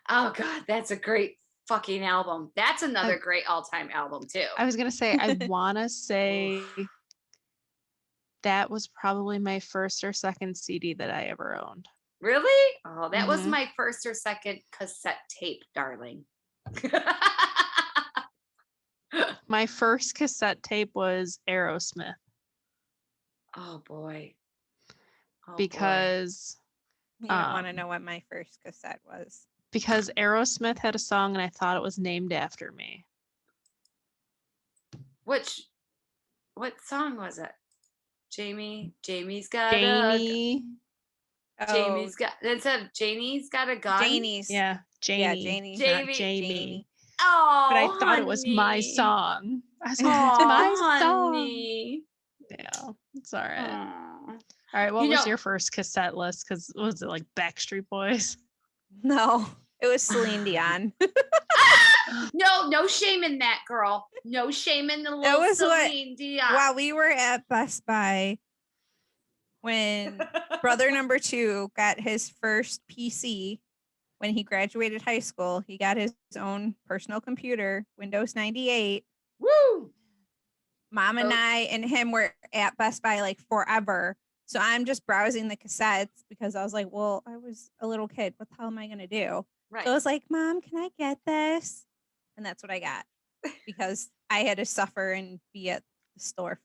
Speaker 1: Oh god, that's a great fucking album. That's another great all-time album too.
Speaker 3: I was gonna say, I wanna say that was probably my first or second CD that I ever owned.
Speaker 1: Really? Oh, that was my first or second cassette tape, darling.
Speaker 3: My first cassette tape was Aerosmith.
Speaker 1: Oh boy.
Speaker 3: Because
Speaker 2: you don't want to know what my first cassette was.
Speaker 3: Because Aerosmith had a song, and I thought it was named after me.
Speaker 1: What song was it? Jamie's got
Speaker 3: Jamie.
Speaker 1: Jamie's got, instead of Janie's got a gun.
Speaker 2: Janie's.
Speaker 3: Yeah, Janie.
Speaker 2: Yeah, Janie.
Speaker 3: Not
Speaker 1: Jamie.
Speaker 3: Jamie.
Speaker 1: Oh,
Speaker 3: but I thought it was my song. I was like, it's my
Speaker 1: honey.
Speaker 3: song. Yeah, it's all right.
Speaker 1: Aww.
Speaker 3: All right, what was your first cassette list? Because was it like Backstreet Boys?
Speaker 2: No, it was Celine Dion.
Speaker 1: No shame in that, girl. No shame in the little Celine Dion.
Speaker 2: While we were at Best Buy, when brother number 2 got his first PC when he graduated high school, he got his own personal computer, Windows 98.
Speaker 1: Woo!
Speaker 2: Mom and I and him were at Best Buy like forever. So I'm just browsing the cassettes because I was like, well, I was a little kid. What the hell am I going to do? Right. So I was like, Mom, can I get this? And that's what I got because I had to suffer and be at the store.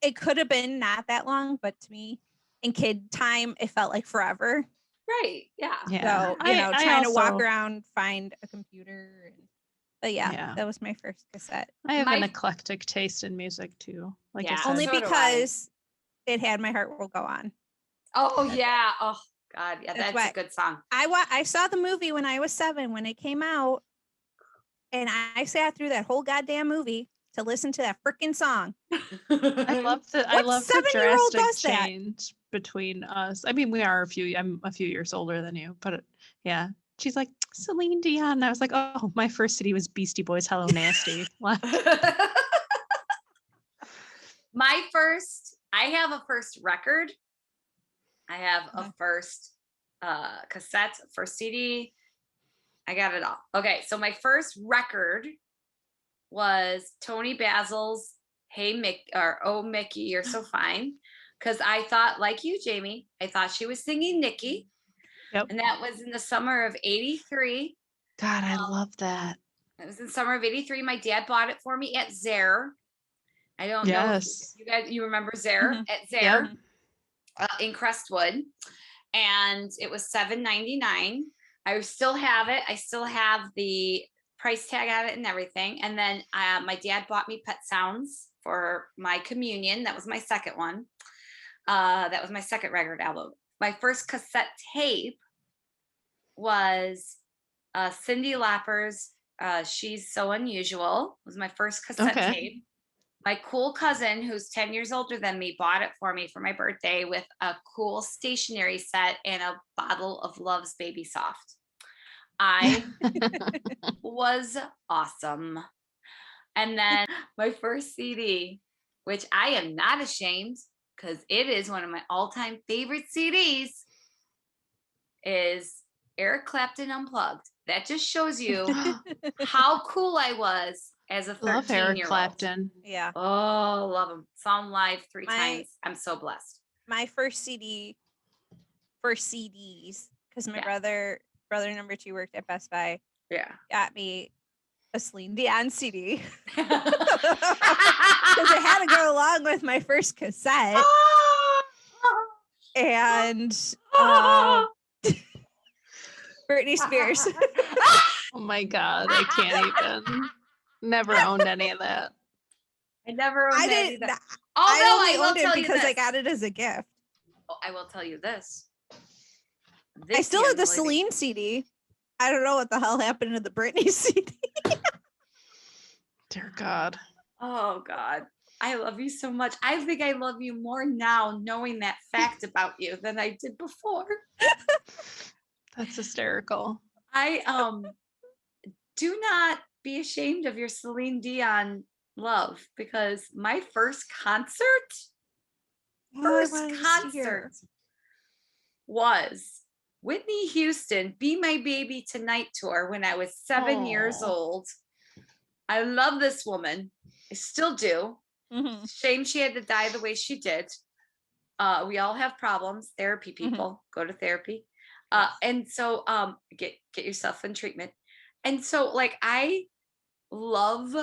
Speaker 2: It could have been not that long, but to me, in kid time, it felt like forever.
Speaker 1: Right. Yeah.
Speaker 2: So, trying to walk around, find a computer. But that was my first cassette.
Speaker 3: I have an eclectic taste in music too. Like I said.
Speaker 2: Only because it had My Heart Will Go On.
Speaker 1: Oh, yeah. Oh, God. Yeah, that's a good song.
Speaker 2: I saw the movie when I was 7 when it came out. And I sat through that whole goddamn movie to listen to that freaking song.
Speaker 3: I love the drastic change between us. I mean, I'm a few years older than you, but yeah. She's like, Celine Dion. And I was like, oh, my first CD was Beastie Boys, Hello Nasty.
Speaker 1: I have a first record. I have a first cassette, first CD. I got it all. Okay, so my first record was Tony Basil's Hey Mick or Oh Mickey, You're So Fine. Because I thought, like you, Jamie, I thought she was singing Nikki.
Speaker 3: Yep.
Speaker 1: And that was in the summer of 83.
Speaker 3: God, I love that.
Speaker 1: It was in the summer of 83. My dad bought it for me at Zare. I don't know if you remember Zare at Zare in Crestwood. And it was $7.99. I still have it. I still have the price tag on it and everything. And then my dad bought me Pet Sounds for my communion. That was my second one. That was my second record album. My first cassette tape was Cyndi Lauper's She's So Unusual. It was my first cassette tape. My cool cousin, who's 10 years older than me, bought it for me for my birthday with a cool stationery set and a bottle of Love's Baby Soft. I was awesome. And then my first CD, which I am not ashamed because it is one of my all-time favorite CDs, is Eric Clapton Unplugged. That just shows you how cool I was as a 13-year-old.
Speaker 3: Love Eric Clapton.
Speaker 2: Yeah.
Speaker 1: Oh, love him. Saw him live 3 times. I'm so blessed.
Speaker 2: My first CDs, because my brother number 2 worked at Best Buy.
Speaker 1: Yeah.
Speaker 2: Got me a Celine Dion CD. Because it had to go along with my first cassette. And Britney Spears.
Speaker 3: Oh my God, I can't even. Never owned any of that.
Speaker 1: I never owned that either.
Speaker 2: I only owned it because I got it as a gift.
Speaker 1: Oh, I will tell you this.
Speaker 2: I still have the Celine CD. I don't know what the hell happened to the Britney CD.
Speaker 3: Dear God.
Speaker 1: Oh God. I love you so much. I think I love you more now knowing that fact about you than I did before.
Speaker 3: That's hysterical.
Speaker 1: I do not be ashamed of your Celine Dion love, because my first concert was Whitney Houston Be My Baby Tonight tour when I was 7 years old. I love this woman. I still do. Mm-hmm. Shame she had to die the way she did. We all have problems. Therapy people, go to therapy. And so get yourself in treatment. And so like I love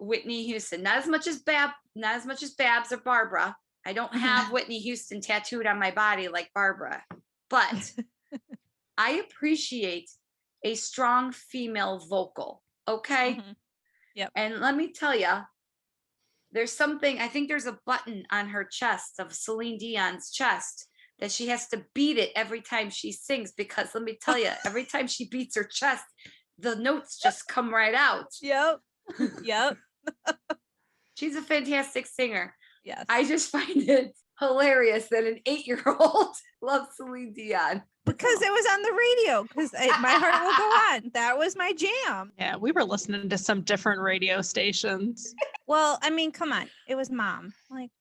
Speaker 1: Whitney Houston, not as much as Babs or Barbara. I don't have Whitney Houston tattooed on my body like Barbara, but I appreciate a strong female vocal. Okay.
Speaker 2: Mm-hmm. Yep.
Speaker 1: And let me tell you, there's something, I think there's a button on her chest, of Celine Dion's chest, that she has to beat it every time she sings, because let me tell you, every time she beats her chest, the notes just come right out.
Speaker 2: Yep.
Speaker 1: She's a fantastic singer.
Speaker 2: Yes.
Speaker 1: I just find it hilarious that an 8-year-old loves Celine Dion.
Speaker 2: Because it was on the radio, because My Heart Will Go On. That was my jam.
Speaker 3: Yeah, we were listening to some different radio stations.
Speaker 2: Well, I mean, come on. It was Mom. Like,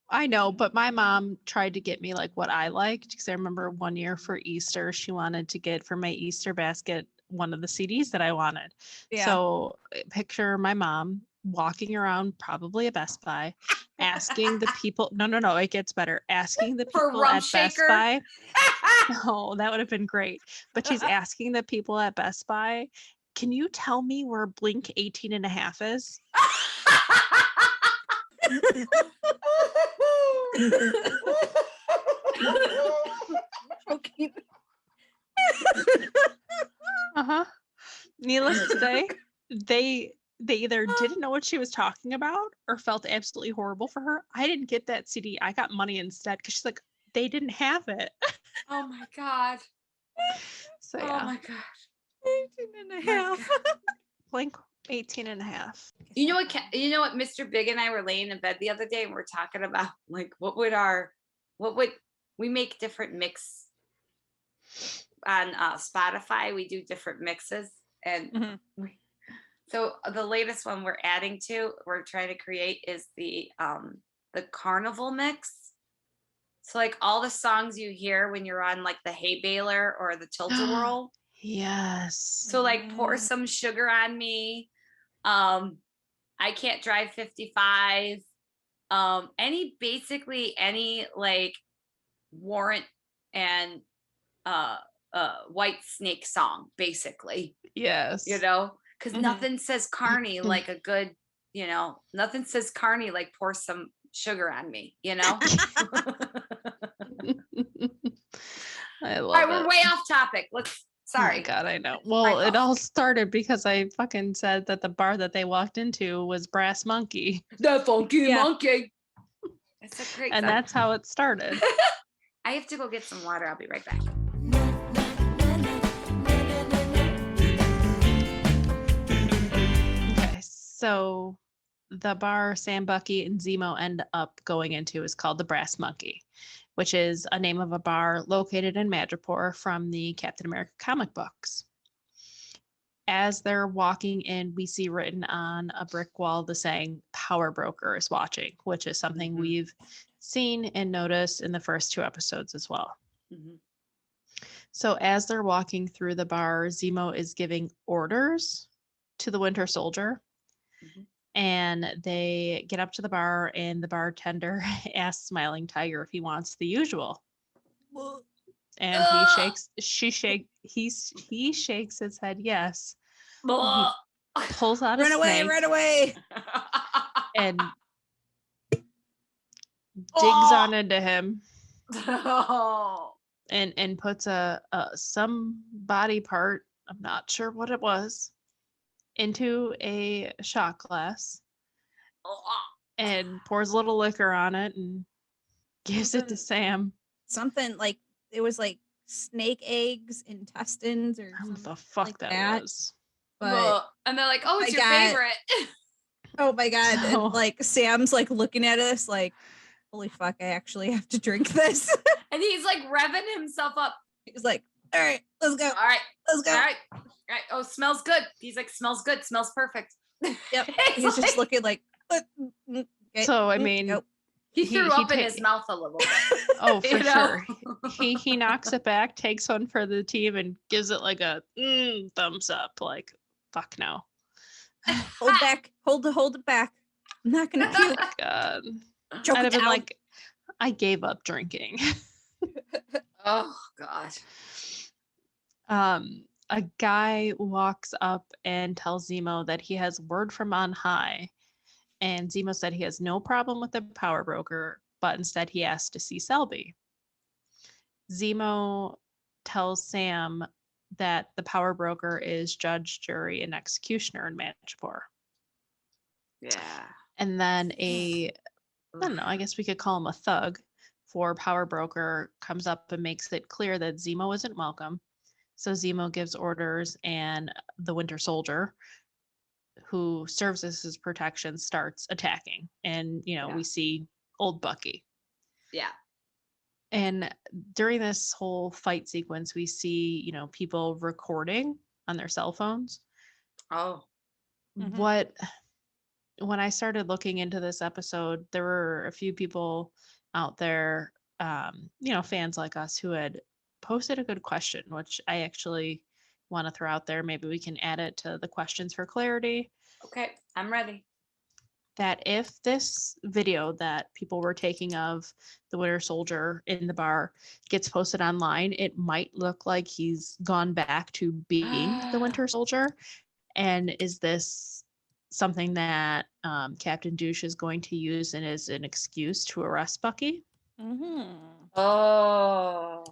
Speaker 3: I know, but my mom tried to get me like what I liked, because I remember one year for Easter, she wanted to get for my Easter basket one of the CDs that I wanted. Yeah. So picture my mom walking around probably a Best Buy, asking the people, no, it gets better. Asking the people at Best Buy. No, that would have been great. But she's asking the people at Best Buy, can you tell me where Blink 18.5 is?
Speaker 2: Okay.
Speaker 3: Needless to say, they either didn't know what she was talking about or felt absolutely horrible for her. I didn't get that CD. I got money instead, because she's like, they didn't have it.
Speaker 1: Oh my God.
Speaker 3: So yeah.
Speaker 1: Oh my gosh.
Speaker 2: 18.5.
Speaker 3: Blink 18.5.
Speaker 1: You know what, Mr. Big and I were laying in bed the other day and we're talking about like what would we make different mix on Spotify. We do different mixes, and so the latest one we're trying to create is the carnival mix. So like all the songs you hear when you're on like the hay baler or the tilt-a-whirl.
Speaker 3: Yes.
Speaker 1: So like Pour Some Sugar on Me. I Can't Drive 55. Any like Warrant and White Snake song, basically.
Speaker 3: Yes.
Speaker 1: Because nothing says carny like a good, nothing says carny like Pour Some Sugar on Me,
Speaker 3: I love
Speaker 1: All right,
Speaker 3: it.
Speaker 1: we're way off topic. Sorry.
Speaker 3: Oh my God, I know. Well, it all started because I fucking said that the bar that they walked into was Brass Monkey.
Speaker 1: The Funky Monkey. That's a great
Speaker 3: and
Speaker 1: song.
Speaker 3: That's how it started.
Speaker 1: I have to go get some water. I'll be right back.
Speaker 3: Okay, so the bar Sam, Bucky, and Zemo end up going into is called the Brass Monkey, which is a name of a bar located in Madripoor from the Captain America comic books. As they're walking in, we see written on a brick wall the saying, "Power Broker is watching," which is something we've seen and noticed in the first 2 episodes as well. So as they're walking through the bar, Zemo is giving orders to the Winter Soldier. And they get up to the bar, and the bartender asks Smiling Tiger if he wants the usual. And he shakes his head yes. He pulls out a snake.
Speaker 2: Run away.
Speaker 3: And digs on into him. And puts some body part, I'm not sure what it was, into a shot glass and pours a little liquor on it and gives it to Sam.
Speaker 2: Something like it was like snake eggs, intestines, or
Speaker 3: what the fuck like that was.
Speaker 1: But and they're like, "Oh, it's your favorite."
Speaker 2: Oh my God! And like Sam's like looking at us like, "Holy fuck! I actually have to drink this."
Speaker 1: And he's like revving himself up.
Speaker 2: He's like, "All right, let's go.
Speaker 1: All right,
Speaker 2: let's go.
Speaker 1: All right. Oh, smells good." He's like, "Smells good. Smells perfect."
Speaker 2: Yep. He's just looking like. Okay.
Speaker 3: So I mean,
Speaker 1: he threw up in his mouth a little bit.
Speaker 3: Oh, for sure. He knocks it back, takes one for the team, and gives it like a thumbs up. Like, fuck no.
Speaker 2: Hold back. Hold it back. I'm not gonna puke.
Speaker 3: God.
Speaker 2: Choke
Speaker 3: I'd have been
Speaker 2: down.
Speaker 3: like, I gave up drinking.
Speaker 1: Oh God.
Speaker 3: A guy walks up and tells Zemo that he has word from on high. And Zemo said he has no problem with the power broker, but instead he asked to see Selby. Zemo tells Sam that the power broker is judge, jury, and executioner in Madripoor.
Speaker 1: Yeah.
Speaker 3: And then I don't know, I guess we could call him a thug, for Power Broker comes up and makes it clear that Zemo isn't welcome. So Zemo gives orders, and the Winter Soldier, who serves as his protection, starts attacking. And, we see old Bucky.
Speaker 1: Yeah.
Speaker 3: And during this whole fight sequence, we see, people recording on their cell phones.
Speaker 1: Oh.
Speaker 3: Mm-hmm. When I started looking into this episode, there were a few people out there, fans like us, who had posted a good question, which I actually want to throw out there. Maybe we can add it to the questions for clarity.
Speaker 1: Okay, I'm ready.
Speaker 3: That if this video that people were taking of the Winter Soldier in the bar gets posted online, it might look like he's gone back to being the Winter Soldier. And is this something that Captain Douche is going to use and as an excuse to arrest Bucky?
Speaker 2: Mm-hmm.
Speaker 1: Oh.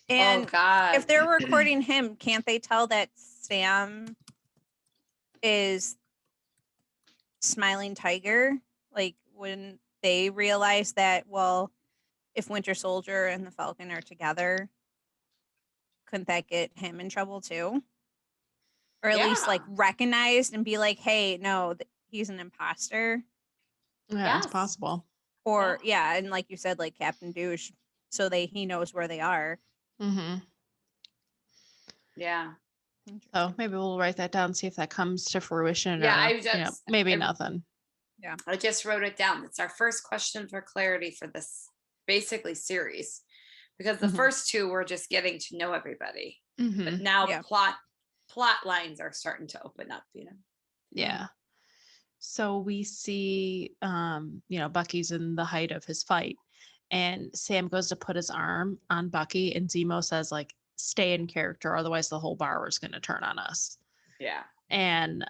Speaker 2: And
Speaker 1: God.
Speaker 2: If they're recording him, can't they tell that Sam is Smiling Tiger? Like, when they realize that, well, if Winter Soldier and the Falcon are together, couldn't that get him in trouble too? Or at least like recognized and be like, hey, no, he's an imposter.
Speaker 3: Yeah, it's possible.
Speaker 2: Or and like you said, like Captain Douche, so he knows where they are.
Speaker 3: Mm-hmm.
Speaker 1: Yeah.
Speaker 3: So maybe we'll write that down, see if that comes to fruition.
Speaker 1: Yeah,
Speaker 3: or, maybe nothing.
Speaker 2: Yeah,
Speaker 1: I just wrote it down. It's our first question for clarity for this basically series, because the first two we're just getting to know everybody, but now plot lines are starting to open up.
Speaker 3: Yeah. So we see, Bucky's in the height of his fight, and Sam goes to put his arm on Bucky, and Zemo says, like, stay in character, otherwise the whole bar is going to turn on us.
Speaker 1: Yeah.
Speaker 3: And,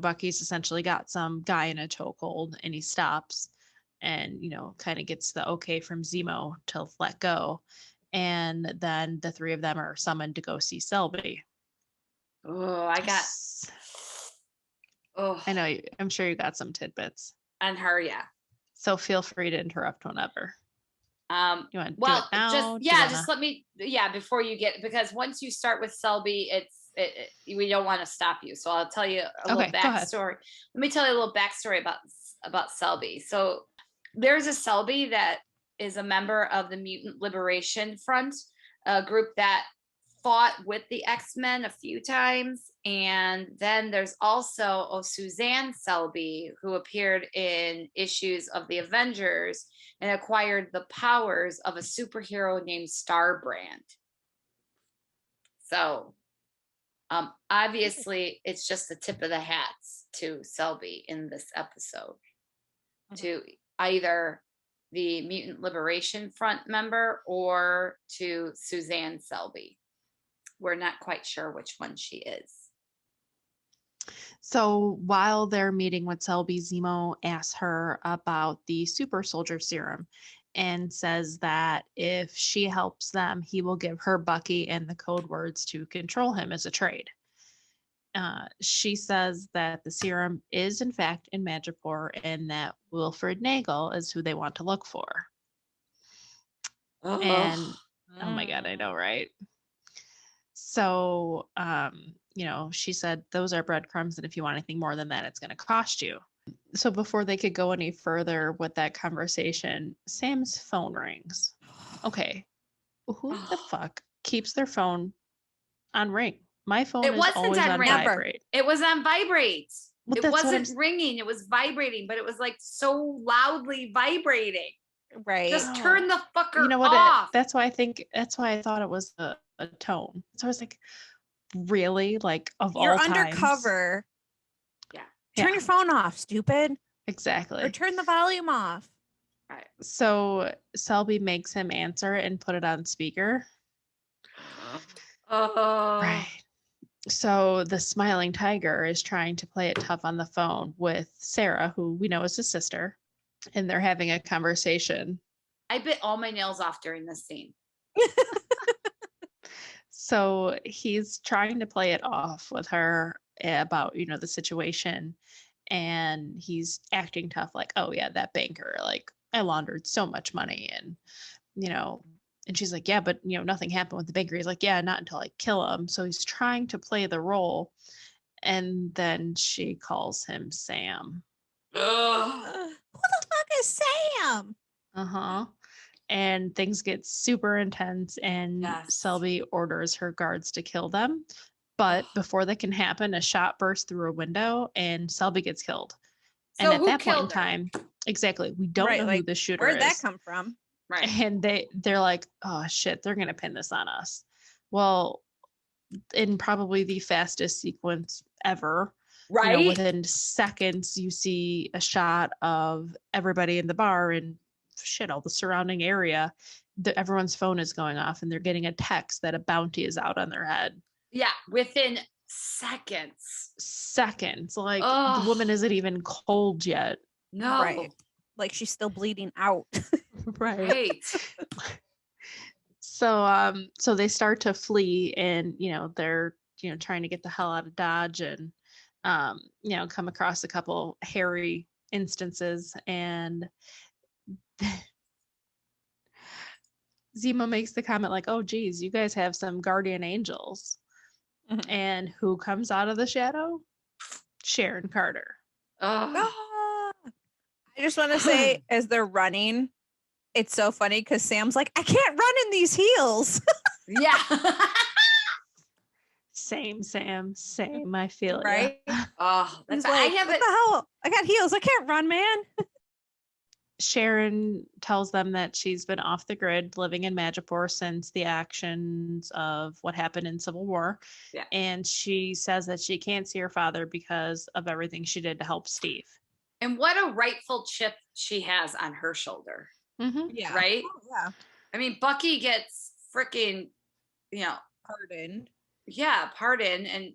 Speaker 3: Bucky's essentially got some guy in a chokehold, and he stops and, kind of gets the okay from Zemo to let go. And then the three of them are summoned to go see Selby.
Speaker 1: Oh,
Speaker 3: I know. I'm sure you got some tidbits.
Speaker 1: On her, yeah.
Speaker 3: So feel free to interrupt whenever. You want to do it now?
Speaker 1: Just let me. Yeah, before you get, because once you start with Selby, we don't want to stop you. So I'll tell you a little backstory. Let me tell you a little backstory about Selby. So there's a Selby that is a member of the Mutant Liberation Front, a group that fought with the X-Men a few times. And then there's also Suzanne Selby, who appeared in issues of the Avengers and acquired the powers of a superhero named Starbrand. So obviously it's just the tip of the hats to Selby in this episode, to either the Mutant Liberation Front member or to Suzanne Selby. We're not quite sure which one she is.
Speaker 3: So while they're meeting with Selby, Zemo asks her about the super soldier serum and says that if she helps them, he will give her Bucky and the code words to control him as a trade. She says that the serum is in fact in Madripoor and that Wilfred Nagel is who they want to look for. And oh my God, I know, right? So, she said, those are breadcrumbs. And if you want anything more than that, it's going to cost you. So before they could go any further with that conversation, Sam's phone rings. Okay. Who the fuck keeps their phone on ring? My phone is always on vibrate.
Speaker 1: It was on vibrate. Well, it wasn't ringing. It was vibrating, but it was like so loudly vibrating.
Speaker 2: Right.
Speaker 1: Just turn the fucker off.
Speaker 3: That's why I thought it was a tone. So I was like, really? Like, of all times?
Speaker 2: You're undercover.
Speaker 1: Yeah.
Speaker 2: Turn your phone off, stupid.
Speaker 3: Exactly.
Speaker 2: Or turn the volume off.
Speaker 1: Right.
Speaker 3: So Selby makes him answer it and put it on speaker. Right. So the Smiling Tiger is trying to play it tough on the phone with Sarah, who we know is his sister, and they're having a conversation.
Speaker 1: I bit all my nails off during this scene.
Speaker 3: So he's trying to play it off with her about, the situation. And he's acting tough, like, oh yeah, that banker, like, I laundered so much money, and and she's like, yeah, but nothing happened with the banker. He's like, yeah, not until I kill him. So he's trying to play the role, and then she calls him Sam.
Speaker 2: Who the fuck is Sam?
Speaker 3: And things get super intense, and Selby orders her guards to kill them. But before that can happen, a shot bursts through a window and Selby gets killed.
Speaker 1: So
Speaker 3: and at that point in time, exactly, we don't know who the shooter is.
Speaker 2: Where'd that come from?
Speaker 1: Right.
Speaker 3: And they're like, oh shit, they're gonna pin this on us. Well, in probably the fastest sequence ever,
Speaker 1: right?
Speaker 3: Within seconds, you see a shot of everybody in the bar and all the surrounding area. Everyone's phone is going off, and they're getting a text that a bounty is out on their head.
Speaker 1: Yeah, within seconds.
Speaker 3: Like, the woman isn't even cold yet.
Speaker 1: No.
Speaker 2: Right. Like, she's still bleeding out.
Speaker 3: Right. So they start to flee, and they're trying to get the hell out of Dodge, and come across a couple hairy instances, and Zemo makes the comment like, oh geez, you guys have some guardian angels. And who comes out of the shadow? Sharon Carter.
Speaker 2: I just want to say, as they're running, it's so funny because Sam's like, I can't run in these heels.
Speaker 1: Yeah.
Speaker 3: Same, Sam. Same. I feel
Speaker 2: right.
Speaker 1: Oh,
Speaker 2: that's like, what the hell? I got heels. I can't run, man.
Speaker 3: Sharon tells them that she's been off the grid, living in Madripoor since the actions of what happened in Civil War.
Speaker 1: Yeah.
Speaker 3: And she says that she can't see her father because of everything she did to help Steve.
Speaker 1: And what a rightful chip she has on her shoulder.
Speaker 2: Yeah.
Speaker 1: Right?
Speaker 2: Oh, yeah.
Speaker 1: I mean, Bucky gets freaking,
Speaker 2: pardoned.
Speaker 1: Yeah, pardoned. And,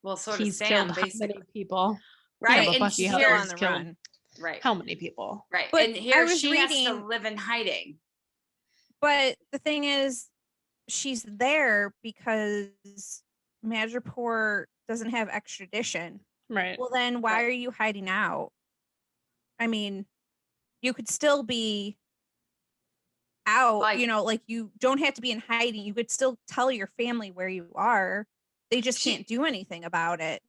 Speaker 1: well, so does Sam,
Speaker 3: killed
Speaker 1: basically.
Speaker 3: How many people?
Speaker 1: Right.
Speaker 3: Yeah,
Speaker 1: and
Speaker 3: Bucky
Speaker 1: here's
Speaker 2: on the
Speaker 3: killed
Speaker 2: run.
Speaker 1: Right.
Speaker 3: How many people?
Speaker 1: Right.
Speaker 2: But
Speaker 1: and here she
Speaker 2: reading,
Speaker 1: has to live in hiding.
Speaker 2: But the thing is, she's there because Madripoor doesn't have extradition.
Speaker 3: Right.
Speaker 2: Well, then why are you hiding out? I mean, you could still be out, like you don't have to be in hiding. You could still tell your family where you are. They just can't do anything about it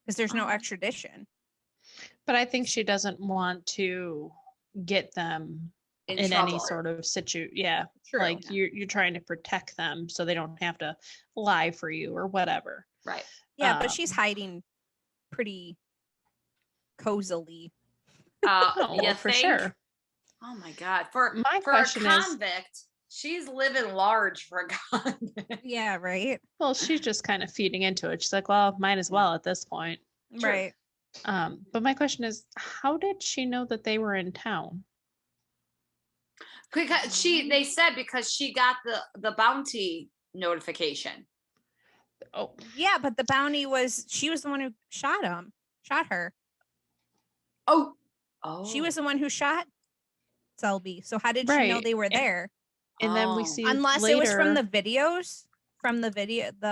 Speaker 2: because there's no extradition.
Speaker 3: But I think she doesn't want to get them in any sort of situation. Yeah.
Speaker 2: True.
Speaker 3: Like you're trying to protect them so they don't have to lie for you or whatever.
Speaker 1: Right.
Speaker 2: Yeah, but she's hiding pretty cozily.
Speaker 1: Yeah,
Speaker 3: for sure.
Speaker 1: Oh my God. For a convict, she's living large for a convict.
Speaker 2: Yeah, right.
Speaker 3: Well, she's just kind of feeding into it. She's like, well, might as well at this point.
Speaker 2: Right.
Speaker 3: But my question is, how did she know that they were in town?
Speaker 1: Because they said because she got the bounty notification.
Speaker 3: Oh.
Speaker 2: Yeah, but the bounty she was the one who shot her.
Speaker 1: Oh.
Speaker 2: She was the one who shot Selby. So how did she know they were there?
Speaker 3: And then we see
Speaker 2: unless
Speaker 3: later,
Speaker 2: it was from the videos,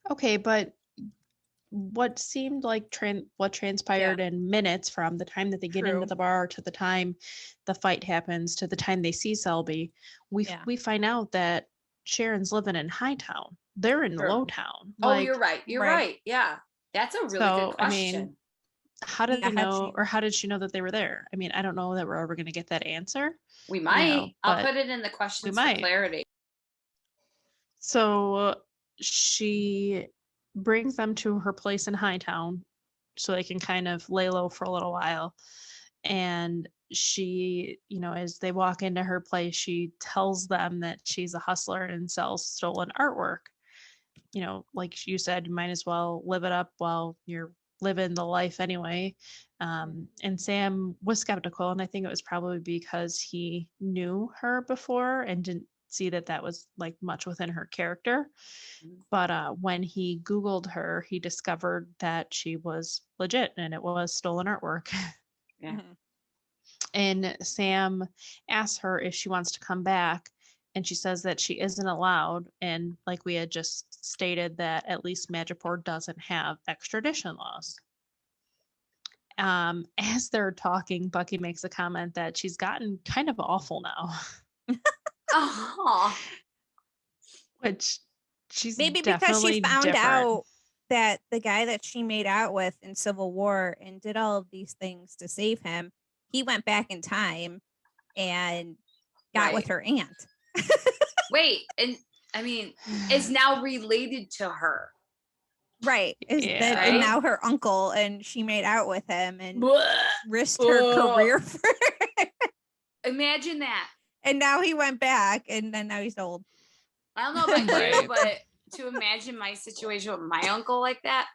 Speaker 3: Okay, but what seemed like what transpired in minutes from the time that they get into the bar to the time the fight happens to the time they see Selby, we find out that Sharon's living in Hightown. They're in Lowtown.
Speaker 1: You're right. You're right. Yeah. That's a really good question.
Speaker 3: I mean, how did they know, or how did she know that they were there? I mean, I don't know that we're ever going to get that answer.
Speaker 1: We might. I'll put it in the questions for clarity.
Speaker 3: So she brings them to her place in Hightown so they can kind of lay low for a little while. And she, as they walk into her place, she tells them that she's a hustler and sells stolen artwork. Like you said, you might as well live it up while you're living the life anyway. And Sam was skeptical, and I think it was probably because he knew her before and didn't see that was like much within her character. But when he Googled her, he discovered that she was legit and it was stolen artwork.
Speaker 1: Yeah.
Speaker 3: And Sam asks her if she wants to come back, and she says that she isn't allowed. And like we had just stated, that at least Madripoor doesn't have extradition laws. As they're talking, Bucky makes a comment that she's gotten kind of awful now.
Speaker 1: Oh.
Speaker 3: Which she's
Speaker 2: maybe because she found
Speaker 3: different.
Speaker 2: out that the guy that she made out with in Civil War and did all of these things to save him, he went back in time and got with her aunt.
Speaker 1: Wait, and I mean, is now related to her.
Speaker 2: Right. And now her uncle, and she made out with him and risked her career for her.
Speaker 1: Imagine that.
Speaker 2: And now he went back, and then now he's old.
Speaker 1: I don't know about you, but to imagine my situation with my uncle like that.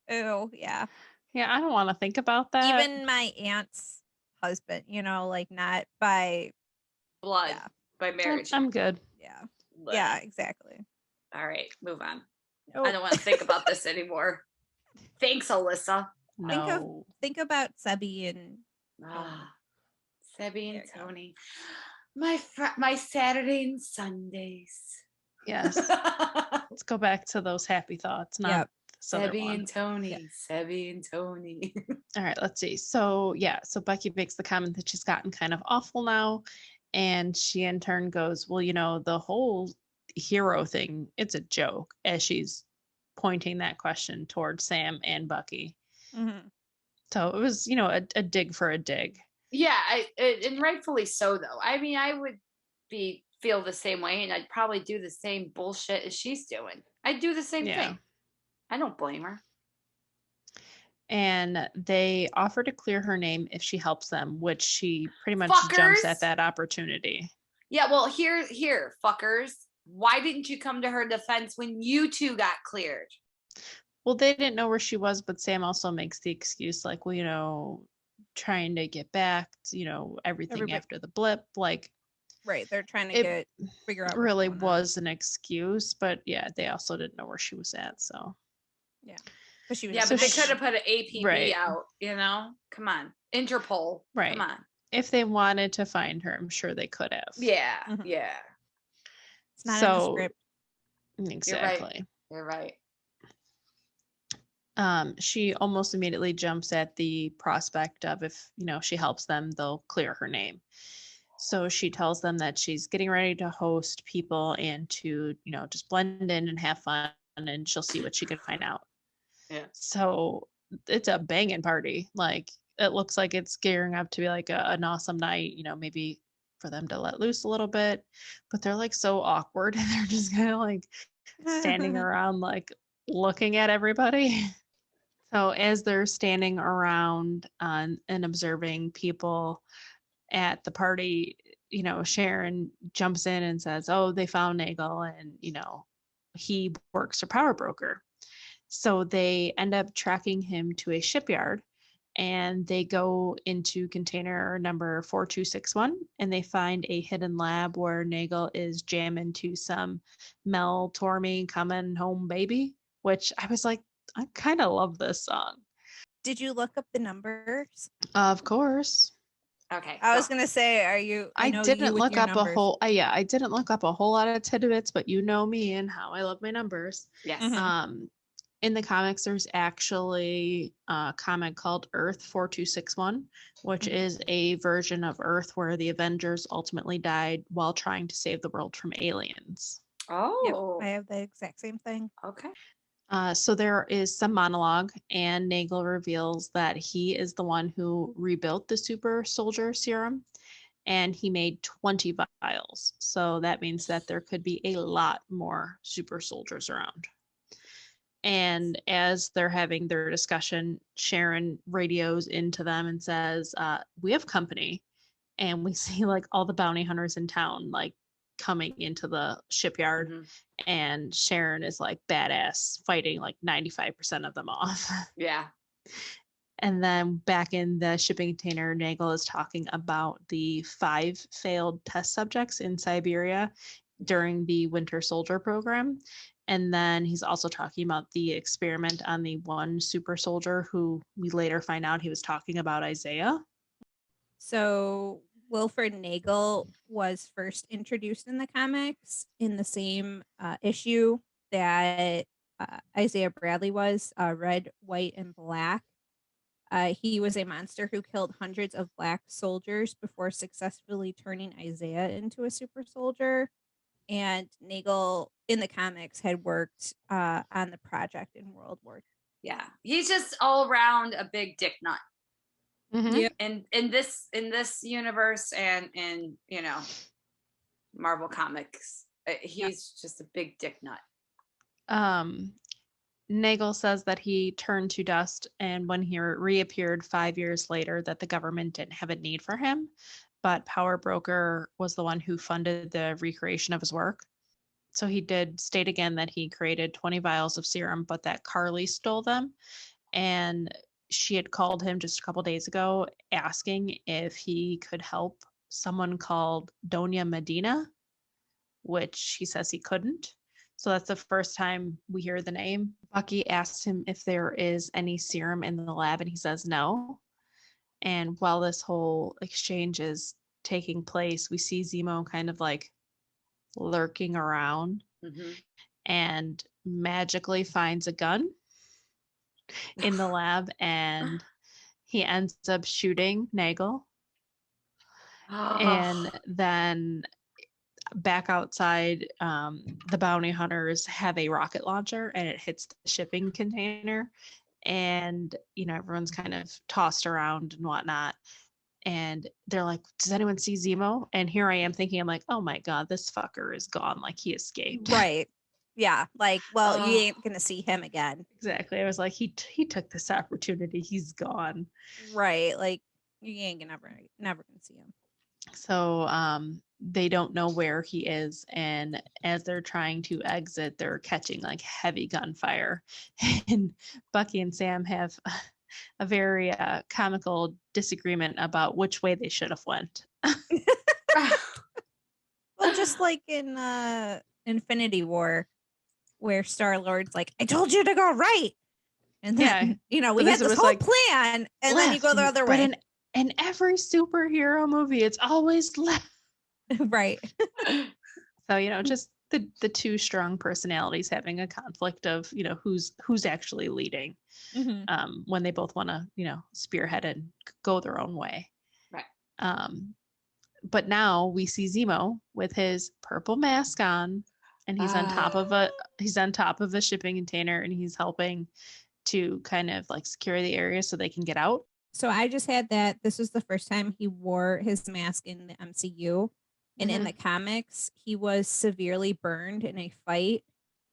Speaker 2: Ew, yeah.
Speaker 3: Yeah, I don't want to think about that.
Speaker 2: Even my aunt's husband, like not by
Speaker 1: blood, by marriage.
Speaker 3: I'm good.
Speaker 2: Yeah. Yeah, exactly.
Speaker 1: All right, move on. I don't want to think about this anymore. Thanks, Alyssa.
Speaker 3: No.
Speaker 2: Think about Sebby and
Speaker 1: Sebby and Tony. My Saturday and Sundays.
Speaker 3: Yes. Let's go back to those happy thoughts. Not
Speaker 1: Sebby and Tony. Yep. Sebby and Tony.
Speaker 3: All right, let's see. So Becky makes the comment that she's gotten kind of awful now. And she in turn goes, well, the whole hero thing, it's a joke, as she's pointing that question towards Sam and Bucky.
Speaker 2: Mm-hmm.
Speaker 3: So it was, a dig for a dig.
Speaker 1: Yeah, and rightfully so, though. I mean, I would feel the same way, and I'd probably do the same bullshit as she's doing. I'd do the same thing. I don't blame her.
Speaker 3: And they offer to clear her name if she helps them, which she pretty much
Speaker 1: fuckers.
Speaker 3: Jumps at that opportunity.
Speaker 1: Yeah, well, here, fuckers. Why didn't you come to her defense when you two got cleared?
Speaker 3: Well, they didn't know where she was, but Sam also makes the excuse like, well, trying to get back to, everything after the blip. Like,
Speaker 2: right. They're trying to figure out.
Speaker 3: Really was an excuse, but yeah, they also didn't know where she was at. So,
Speaker 2: yeah. But she was
Speaker 1: but they could have put an APB out, come on. Interpol.
Speaker 3: Right.
Speaker 1: Come on.
Speaker 3: If they wanted to find her, I'm sure they could have.
Speaker 1: Yeah. Mm-hmm. Yeah.
Speaker 2: It's not in the script.
Speaker 3: Exactly.
Speaker 1: You're right.
Speaker 3: She almost immediately jumps at the prospect of if, she helps them, they'll clear her name. So she tells them that she's getting ready to host people and to, just blend in and have fun, and she'll see what she can find out.
Speaker 1: Yeah.
Speaker 3: So it's a banging party. Like, it looks like it's gearing up to be like an awesome night, maybe for them to let loose a little bit, but they're like so awkward and they're just kind of like standing around, like looking at everybody. So as they're standing around and observing people at the party, Sharon jumps in and says, oh, they found Nagel and, he works for Power Broker. So they end up tracking him to a shipyard, and they go into container number 4261 and they find a hidden lab where Nagel is jamming to some Mel Torme Coming Home Baby, which I was like, I kind of love this song.
Speaker 2: Did you look up the numbers?
Speaker 3: Of course.
Speaker 1: Okay.
Speaker 2: I was gonna say, I didn't look up
Speaker 3: a whole. I didn't look up a whole lot of tidbits, but you know me and how I love my numbers.
Speaker 1: Yes.
Speaker 2: Mm-hmm.
Speaker 3: In the comics, there's actually a comic called Earth 4261, which is a version of Earth where the Avengers ultimately died while trying to save the world from aliens.
Speaker 1: Oh,
Speaker 2: yep, I have the exact same thing.
Speaker 1: Okay.
Speaker 3: So there is some monologue, and Nagel reveals that he is the one who rebuilt the super soldier serum, and he made 20 vials. So that means that there could be a lot more super soldiers around. And as they're having their discussion, Sharon radios into them and says, we have company. And we see like all the bounty hunters in town, like coming into the shipyard. Mm-hmm. And Sharon is like badass, fighting like 95% of them off.
Speaker 1: Yeah.
Speaker 3: And then back in the shipping container, Nagel is talking about the 5 failed test subjects in Siberia during the Winter Soldier program. And then he's also talking about the experiment on the one super soldier who we later find out he was talking about Isaiah.
Speaker 2: So Wilfred Nagel was first introduced in the comics in the same issue that Isaiah Bradley was, red, white, and black. He was a monster who killed hundreds of black soldiers before successfully turning Isaiah into a super soldier. And Nagel in the comics had worked on the project in World War II.
Speaker 1: Yeah, he's just all around a big dick nut.
Speaker 2: Mm-hmm. Yep.
Speaker 1: And in this universe and in Marvel comics, he's just a big dick nut.
Speaker 3: Nagel says that he turned to dust, and when he reappeared 5 years later, that the government didn't have a need for him, but Power Broker was the one who funded the recreation of his work. So he did state again that he created 20 vials of serum, but that Carly stole them, and she had called him just a couple days ago asking if he could help someone called Doña Medina, which he says he couldn't. So that's the first time we hear the name. Bucky asks him if there is any serum in the lab, and he says no. And while this whole exchange is taking place, we see Zemo kind of like lurking around and magically finds a gun in the lab, and he ends up shooting Nagel. And then back outside, the bounty hunters have a rocket launcher, and it hits the shipping container, and everyone's kind of tossed around and whatnot, and they're like, does anyone see Zemo? And here I am thinking, I'm like, oh my god, this fucker is gone, like he escaped.
Speaker 2: Right. Yeah, like, well, you ain't gonna see him again.
Speaker 3: Exactly. I was like, he took this opportunity, he's gone.
Speaker 2: Right, like you ain't never gonna see him.
Speaker 3: So they don't know where he is, and as they're trying to exit, they're catching like heavy gunfire. And Bucky and Sam have a very comical disagreement about which way they should have went.
Speaker 2: Well, just like in Infinity War, where Star-Lord's like, I told you to go right, and then we had this whole plan, and then you go the other way.
Speaker 3: In every superhero movie, it's always left.
Speaker 2: Right.
Speaker 3: So, just the two strong personalities having a conflict of, who's actually leading when they both want to, spearhead and go their own way.
Speaker 1: Right.
Speaker 3: But now we see Zemo with his purple mask on, and he's on top of a shipping container, and he's helping to kind of like secure the area so they can get out.
Speaker 2: So I just had that. This was the first time he wore his mask in the MCU. And in the comics, he was severely burned in a fight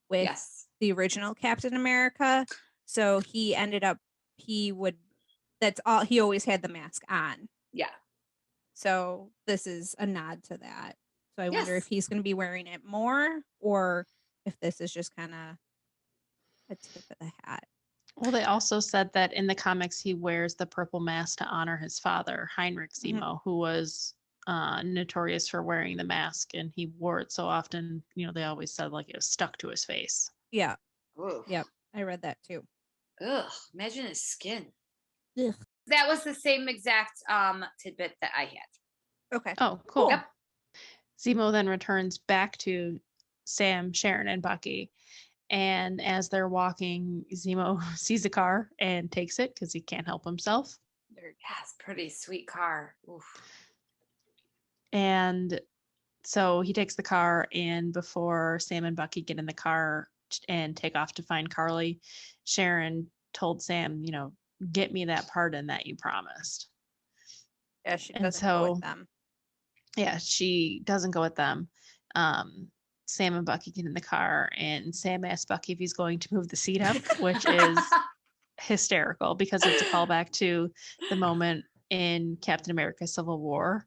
Speaker 2: with the original Captain America. So he ended up, he always had the mask on.
Speaker 1: Yeah.
Speaker 2: So this is a nod to that. So I wonder if he's going to be wearing it more, or if this is just kind of a tip of the hat.
Speaker 3: Well, they also said that in the comics, he wears the purple mask to honor his father, Heinrich Zemo, who was notorious for wearing the mask, and he wore it so often, they always said like it was stuck to his face.
Speaker 2: Yeah.
Speaker 1: Ooh.
Speaker 2: Yep. I read that too.
Speaker 1: Ugh. Imagine his skin.
Speaker 2: Ugh.
Speaker 1: That was the same exact tidbit that I had.
Speaker 2: Okay.
Speaker 3: Oh, cool.
Speaker 1: Yep.
Speaker 3: Zemo then returns back to Sam, Sharon, and Bucky. And as they're walking, Zemo sees a car and takes it because he can't help himself.
Speaker 1: Yes, pretty sweet car. Oof.
Speaker 3: And so he takes the car, and before Sam and Bucky get in the car and take off to find Carly, Sharon told Sam, get me that pardon that you promised.
Speaker 2: Yeah, she doesn't go with them.
Speaker 3: Yeah, she doesn't go with them. Sam and Bucky get in the car, and Sam asks Bucky if he's going to move the seat up, which is hysterical because it's a callback to the moment in Captain America Civil War.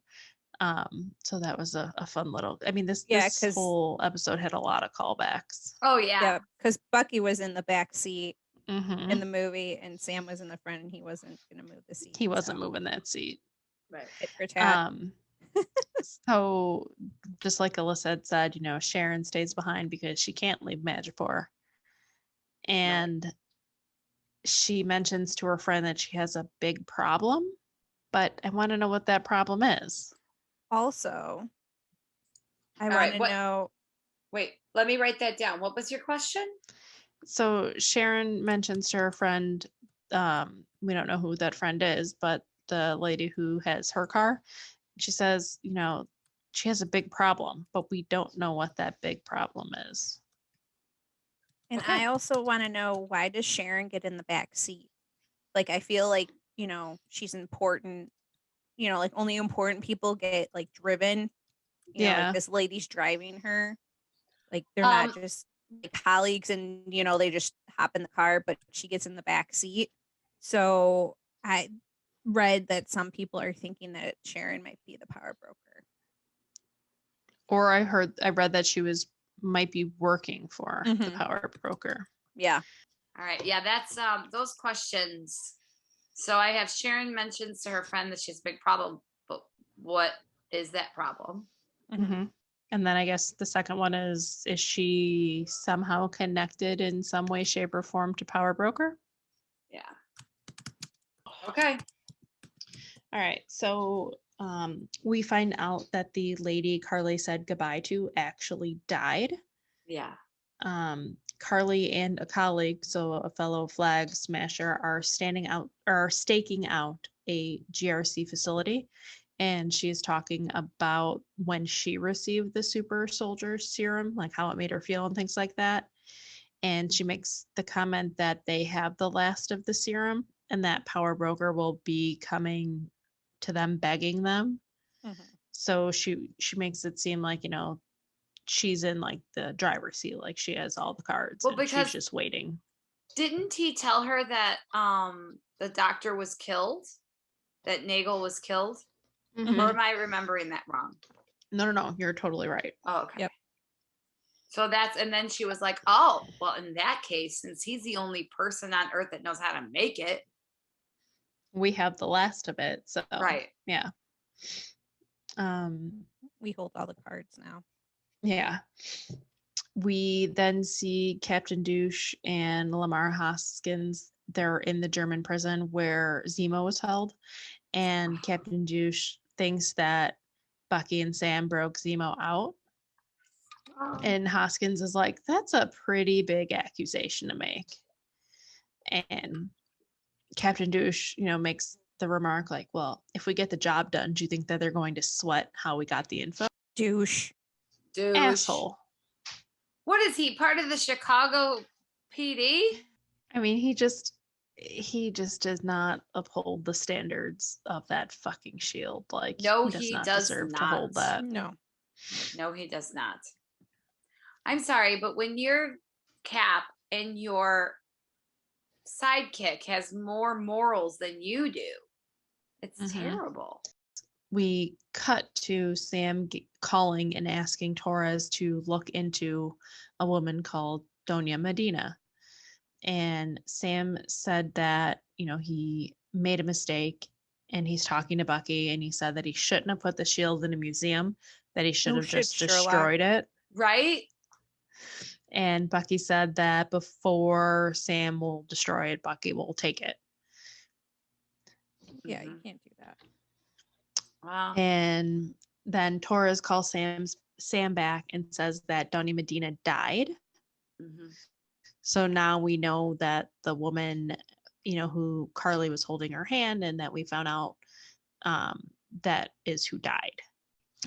Speaker 3: So that was a fun little, this whole episode had a lot of callbacks.
Speaker 1: Oh yeah.
Speaker 2: Yeah, because Bucky was in the back seat in the movie, and Sam was in the front, and he wasn't going to move the seat.
Speaker 3: He wasn't moving that seat.
Speaker 1: Right.
Speaker 3: So just like Alyssa had said, Sharon stays behind because she can't leave Madripoor. And she mentions to her friend that she has a big problem, but I want to know what that problem is.
Speaker 2: Also, I want to know.
Speaker 1: Wait, let me write that down. What was your question?
Speaker 3: So Sharon mentions to her friend, we don't know who that friend is, but the lady who has her car, she says, she has a big problem, but we don't know what that big problem is.
Speaker 2: And I also want to know, why does Sharon get in the back seat? Like, I feel like, she's important. Like, only important people get, like, driven. Like, this lady's driving her. Like, they're not just like colleagues and, they just hop in the car, but she gets in the back seat. So I read that some people are thinking that Sharon might be the power broker.
Speaker 3: Or I read that she might be working for the power broker.
Speaker 2: Yeah.
Speaker 1: All right. Yeah, that's those questions. So I have Sharon mentions to her friend that she has a big problem, but what is that problem?
Speaker 3: Mm-hmm. And then I guess the second one is she somehow connected in some way, shape, or form to power broker?
Speaker 1: Yeah. Okay.
Speaker 3: All right. So we find out that the lady Carly said goodbye to actually died.
Speaker 1: Yeah.
Speaker 3: Carly and a colleague, so a fellow flag smasher, are staking out a GRC facility. And she's talking about when she received the super soldier serum, like how it made her feel and things like that. And she makes the comment that they have the last of the serum and that power broker will be coming to them begging them. So she makes it seem like, she's in like the driver's seat, like she has all the cards, well, and she's just waiting.
Speaker 1: Didn't he tell her that the doctor was killed? That Nagel was killed? Mm-hmm. Or am I remembering that wrong?
Speaker 3: No, you're totally right.
Speaker 1: Oh, okay. Yep. So and then she was like, oh, well, in that case, since he's the only person on earth that knows how to make it,
Speaker 3: we have the last of it. So
Speaker 1: right.
Speaker 3: Yeah.
Speaker 2: We hold all the cards now.
Speaker 3: Yeah. We then see Captain Douche and Lamar Hoskins. They're in the German prison where Zemo was held. And Captain Douche thinks that Bucky and Sam broke Zemo out. And Hoskins is like, that's a pretty big accusation to make. And Captain Douche, makes the remark like, well, if we get the job done, do you think that they're going to sweat how we got the info?
Speaker 2: Douche.
Speaker 3: Asshole.
Speaker 1: What is he, part of the Chicago PD?
Speaker 3: I mean, he just does not uphold the standards of that fucking shield. Like,
Speaker 1: no,
Speaker 3: he does not deserve to hold that.
Speaker 1: No, he does not. I'm sorry, but when your Cap and your sidekick has more morals than you do, it's terrible.
Speaker 3: We cut to Sam calling and asking Torres to look into a woman called Doña Medina. And Sam said that, he made a mistake and he's talking to Bucky and he said that he shouldn't have put the shield in a museum, that he should have just destroyed it.
Speaker 1: Right?
Speaker 3: And Bucky said that before Sam will destroy it, Bucky will take it.
Speaker 2: Yeah, you can't do that.
Speaker 1: Wow.
Speaker 3: And then Torres calls Sam back and says that Doña Medina died. So now we know that the woman, who Carly was holding her hand and that we found out that is who died.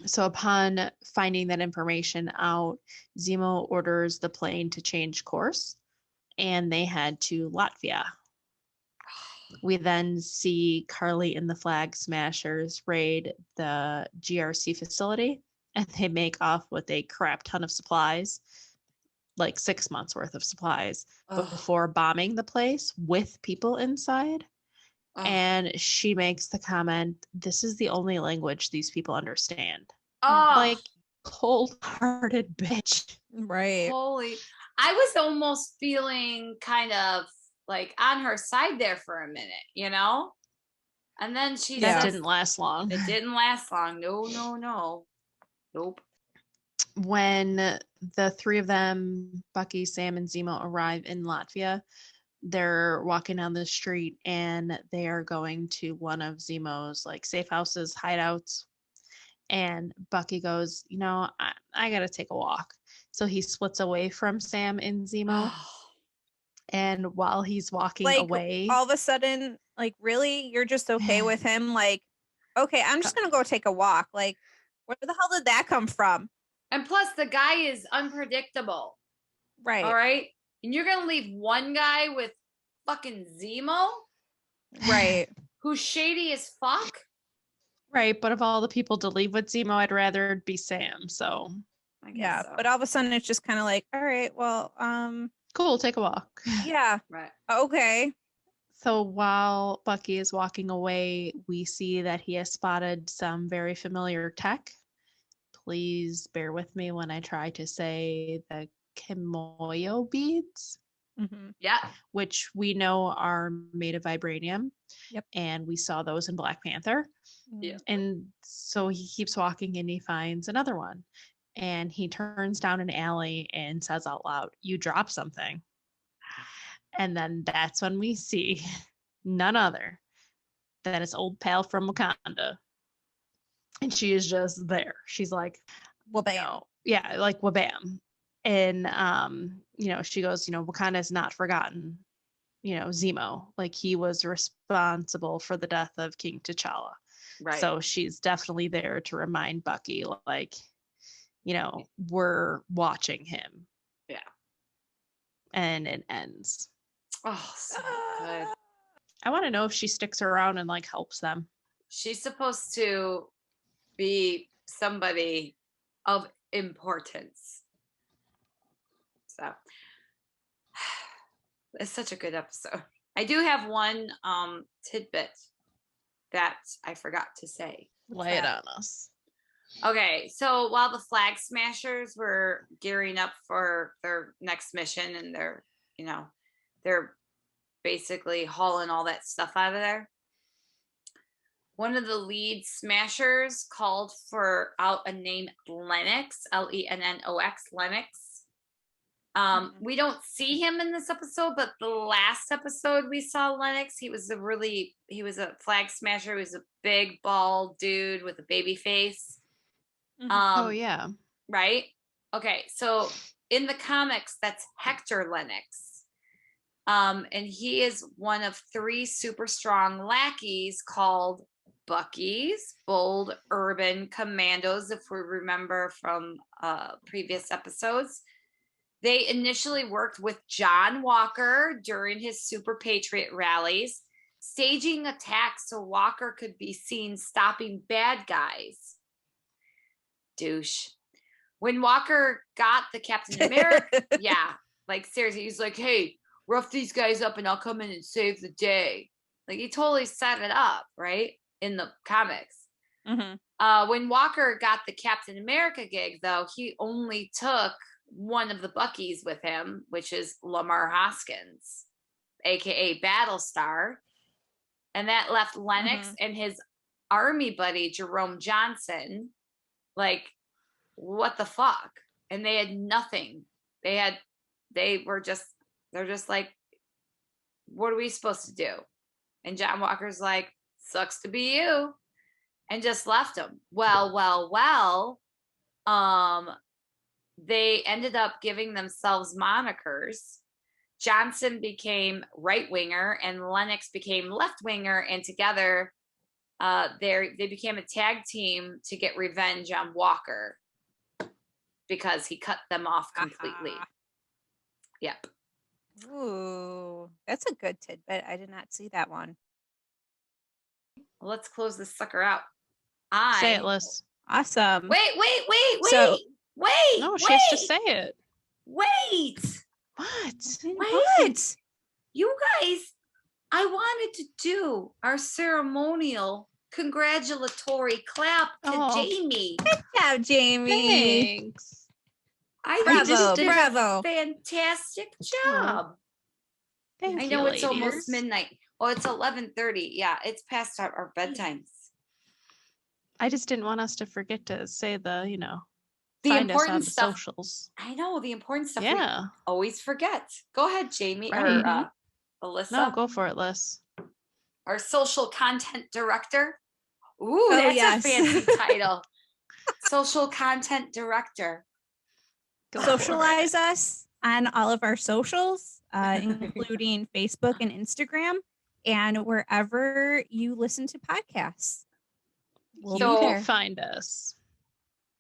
Speaker 3: So upon finding that information out, Zemo orders the plane to change course and they head to Latvia. We then see Carly and the Flag Smashers raid the GRC facility and they make off with a crap ton of supplies, like 6 months worth of supplies, before bombing the place with people inside. And she makes the comment, this is the only language these people understand. Like, cold-hearted bitch.
Speaker 2: Right.
Speaker 1: Holy. I was almost feeling kind of like on her side there for a minute, And then she
Speaker 3: That didn't last long.
Speaker 1: It didn't last long. No. Nope.
Speaker 3: When the three of them, Bucky, Sam, and Zemo, arrive in Latvia, they're walking down the street and they are going to one of Zemo's like safe houses, hideouts. And Bucky goes, I gotta take a walk. So he splits away from Sam and Zemo. And while he's walking away,
Speaker 2: all of a sudden, like, really, you're just okay with him? Like, okay, I'm just gonna go take a walk. Like, where the hell did that come from?
Speaker 1: And plus, the guy is unpredictable.
Speaker 2: Right.
Speaker 1: All right. And you're gonna leave one guy with fucking Zemo,
Speaker 2: right?
Speaker 1: Who's shady as fuck.
Speaker 3: Right, but of all the people to leave with Zemo, I'd rather it be Sam. So
Speaker 2: yeah, so. But all of a sudden, it's just kind of like, all right, well,
Speaker 3: cool, take a walk.
Speaker 2: Yeah.
Speaker 1: Right.
Speaker 2: Okay.
Speaker 3: So while Bucky is walking away, we see that he has spotted some very familiar tech. Please bear with me when I try to say the Kimoyo beads.
Speaker 2: Mm-hmm.
Speaker 1: Yeah.
Speaker 3: Which we know are made of vibranium.
Speaker 2: Yep.
Speaker 3: And we saw those in Black Panther.
Speaker 1: Yeah.
Speaker 3: And so he keeps walking and he finds another one. And he turns down an alley and says out loud, "You dropped something." And then that's when we see none other than his old pal from Wakanda. And she is just there. She's like,
Speaker 2: wabam.
Speaker 3: Yeah, like wabam. And she goes, Wakanda's not forgotten, Zemo. Like, he was responsible for the death of King T'Challa.
Speaker 1: Right.
Speaker 3: So she's definitely there to remind Bucky, like, we're watching him.
Speaker 1: Yeah.
Speaker 3: And it ends.
Speaker 1: Oh, so good.
Speaker 3: I want to know if she sticks around and like helps them. She's
Speaker 1: supposed to be somebody of importance. So it's such a good episode. I do have one tidbit that I forgot to say.
Speaker 3: Lay it on us.
Speaker 1: Okay, so while the Flag Smashers were gearing up for their next mission and they're basically hauling all that stuff out of there, one of the lead smashers called out a name Lennox, Lennox, Lennox. We don't see him in this episode, but the last episode we saw Lennox. He was a Flag Smasher. He was a big bald dude with a baby face.
Speaker 3: Oh yeah.
Speaker 1: Right? Okay, so in the comics, that's Hector Lennox. And he is one of 3 super strong lackeys called Bucky's Bold Urban Commandos, if we remember from previous episodes. They initially worked with John Walker during his Super Patriot rallies, staging attacks so Walker could be seen stopping bad guys. Douche. When Walker got the Captain America, yeah, like seriously, he's like, "Hey, rough these guys up and I'll come in and save the day." Like, he totally set it up, right? In the comics.
Speaker 2: Mm-hmm.
Speaker 1: When Walker got the Captain America gig, though, he only took one of the Buckies with him, which is Lamar Hoskins, aka Battlestar. And that left Lennox and his army buddy, Jerome Johnson, like, what the fuck? And they had nothing. They're just like, what are we supposed to do? And John Walker's like, sucks to be you. And just left him. Well. They ended up giving themselves monikers. Johnson became right winger and Lennox became left winger, and together they became a tag team to get revenge on Walker because he cut them off completely. Yep.
Speaker 2: Ooh, that's a good tidbit. I did not see that one.
Speaker 1: Well, let's close this sucker out.
Speaker 3: Say it, Liz.
Speaker 2: Awesome.
Speaker 1: Wait.
Speaker 3: No, she has to say it.
Speaker 1: Wait.
Speaker 2: What?
Speaker 1: You guys, I wanted to do our ceremonial congratulatory clap to Jamie.
Speaker 2: Good job, Jamie.
Speaker 3: Thanks.
Speaker 2: Bravo.
Speaker 1: Fantastic job.
Speaker 3: Thank
Speaker 1: I know
Speaker 3: you,
Speaker 1: it's
Speaker 3: ladies.
Speaker 1: almost midnight. Oh, it's 11:30. Yeah, it's past our bedtimes.
Speaker 3: I just didn't want us to forget to say the
Speaker 1: important
Speaker 3: us on
Speaker 1: stuff.
Speaker 3: The socials.
Speaker 1: I know the important stuff.
Speaker 3: Yeah.
Speaker 1: We always forget. Go ahead, Jamie
Speaker 3: Right.
Speaker 1: or Alyssa.
Speaker 3: No, go for it, Liz.
Speaker 1: Our social content director. Ooh, that's a fancy title. Social content director.
Speaker 2: Socialize us. on all of our socials, including Facebook and Instagram, and wherever you listen to podcasts.
Speaker 3: We'll be there. Find us.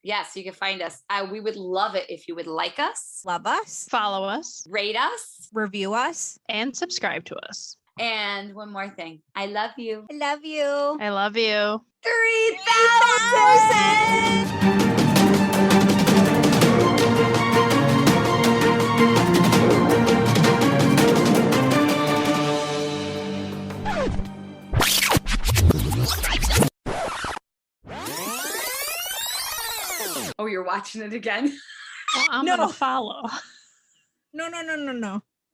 Speaker 1: Yes, you can find us. We would love it if you would like us,
Speaker 2: love us,
Speaker 3: follow us,
Speaker 1: rate us,
Speaker 2: review us,
Speaker 3: and subscribe to us.
Speaker 1: And one more thing. I love you.
Speaker 2: I love you.
Speaker 3: I love you.
Speaker 1: 3,000! Oh, you're watching it again?
Speaker 3: Well, I'm gonna follow.
Speaker 2: No.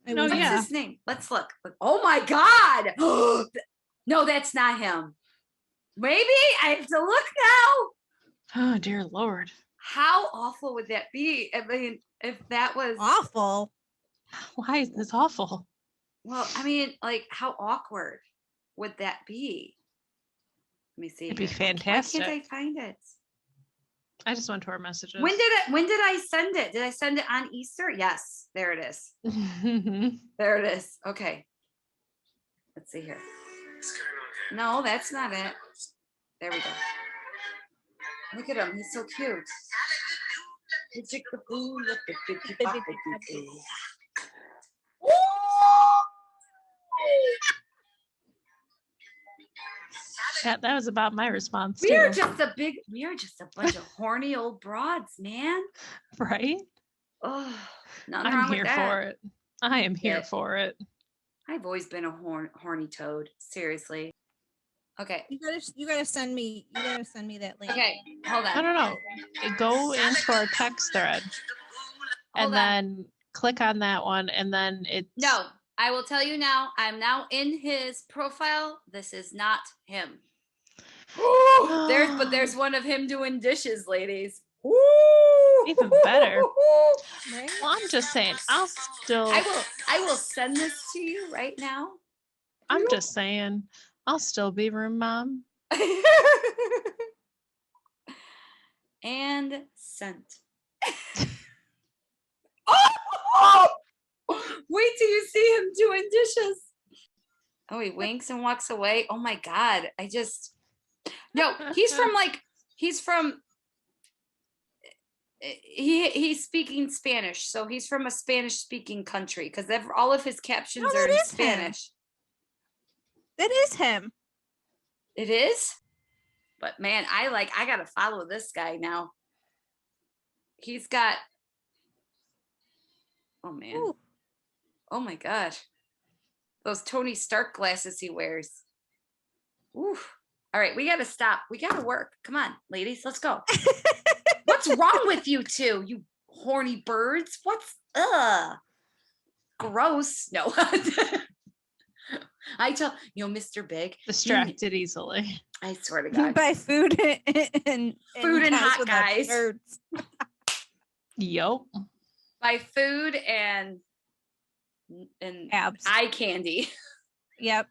Speaker 1: What's his name? Let's look. Oh my God! No, that's not him. Maybe I have to look now.
Speaker 3: Oh dear Lord!
Speaker 1: How awful would that be? I mean, if that was
Speaker 2: awful.
Speaker 3: Why is this awful?
Speaker 1: Well, I mean, like, how awkward would that be? Let me see.
Speaker 3: It'd be fantastic.
Speaker 1: Why can't I find it?
Speaker 3: I just went to our messages.
Speaker 1: When did I send it? Did I send it on Easter? Yes, there it is. There it is. Okay. Let's see here. No, that's not it. There we go. Look at him. He's so cute.
Speaker 3: Yeah, that was about my response.
Speaker 1: We are just a bunch of horny old broads, man.
Speaker 3: Right?
Speaker 1: Oh,
Speaker 3: I'm here for it. I am here for it.
Speaker 1: I've always been a horny toad. Seriously. Okay.
Speaker 2: You gotta send me that link.
Speaker 1: Okay, hold on.
Speaker 3: No. Go into our text thread. And then click on that one, and then it's
Speaker 1: No, I will tell you now. I'm now in his profile. This is not him. There's one of him doing dishes, ladies.
Speaker 3: Even better. Right? Well, I'm just saying, I
Speaker 1: will send this to you right now.
Speaker 3: I'm just saying, I'll still be room mom.
Speaker 1: And sent. Wait till you see him doing dishes. Oh, he winks and walks away. Oh my God. He's speaking Spanish. So he's from a Spanish speaking country because all of his captions are in Spanish.
Speaker 2: That is him.
Speaker 1: It is? But man, I got to follow this guy now. He's got, oh man. Ooh. Oh my gosh. Those Tony Stark glasses he wears. Ooh. All right, we got to stop. We got to work. Come on, ladies, let's go. What's wrong with you two, you horny birds? Gross. No. I tell Mr. Big.
Speaker 3: Distracted easily.
Speaker 1: I swear to God.
Speaker 2: By food and
Speaker 1: hot guys.
Speaker 3: Yup.
Speaker 1: By food and
Speaker 2: abs.
Speaker 1: eye candy.
Speaker 2: Yep.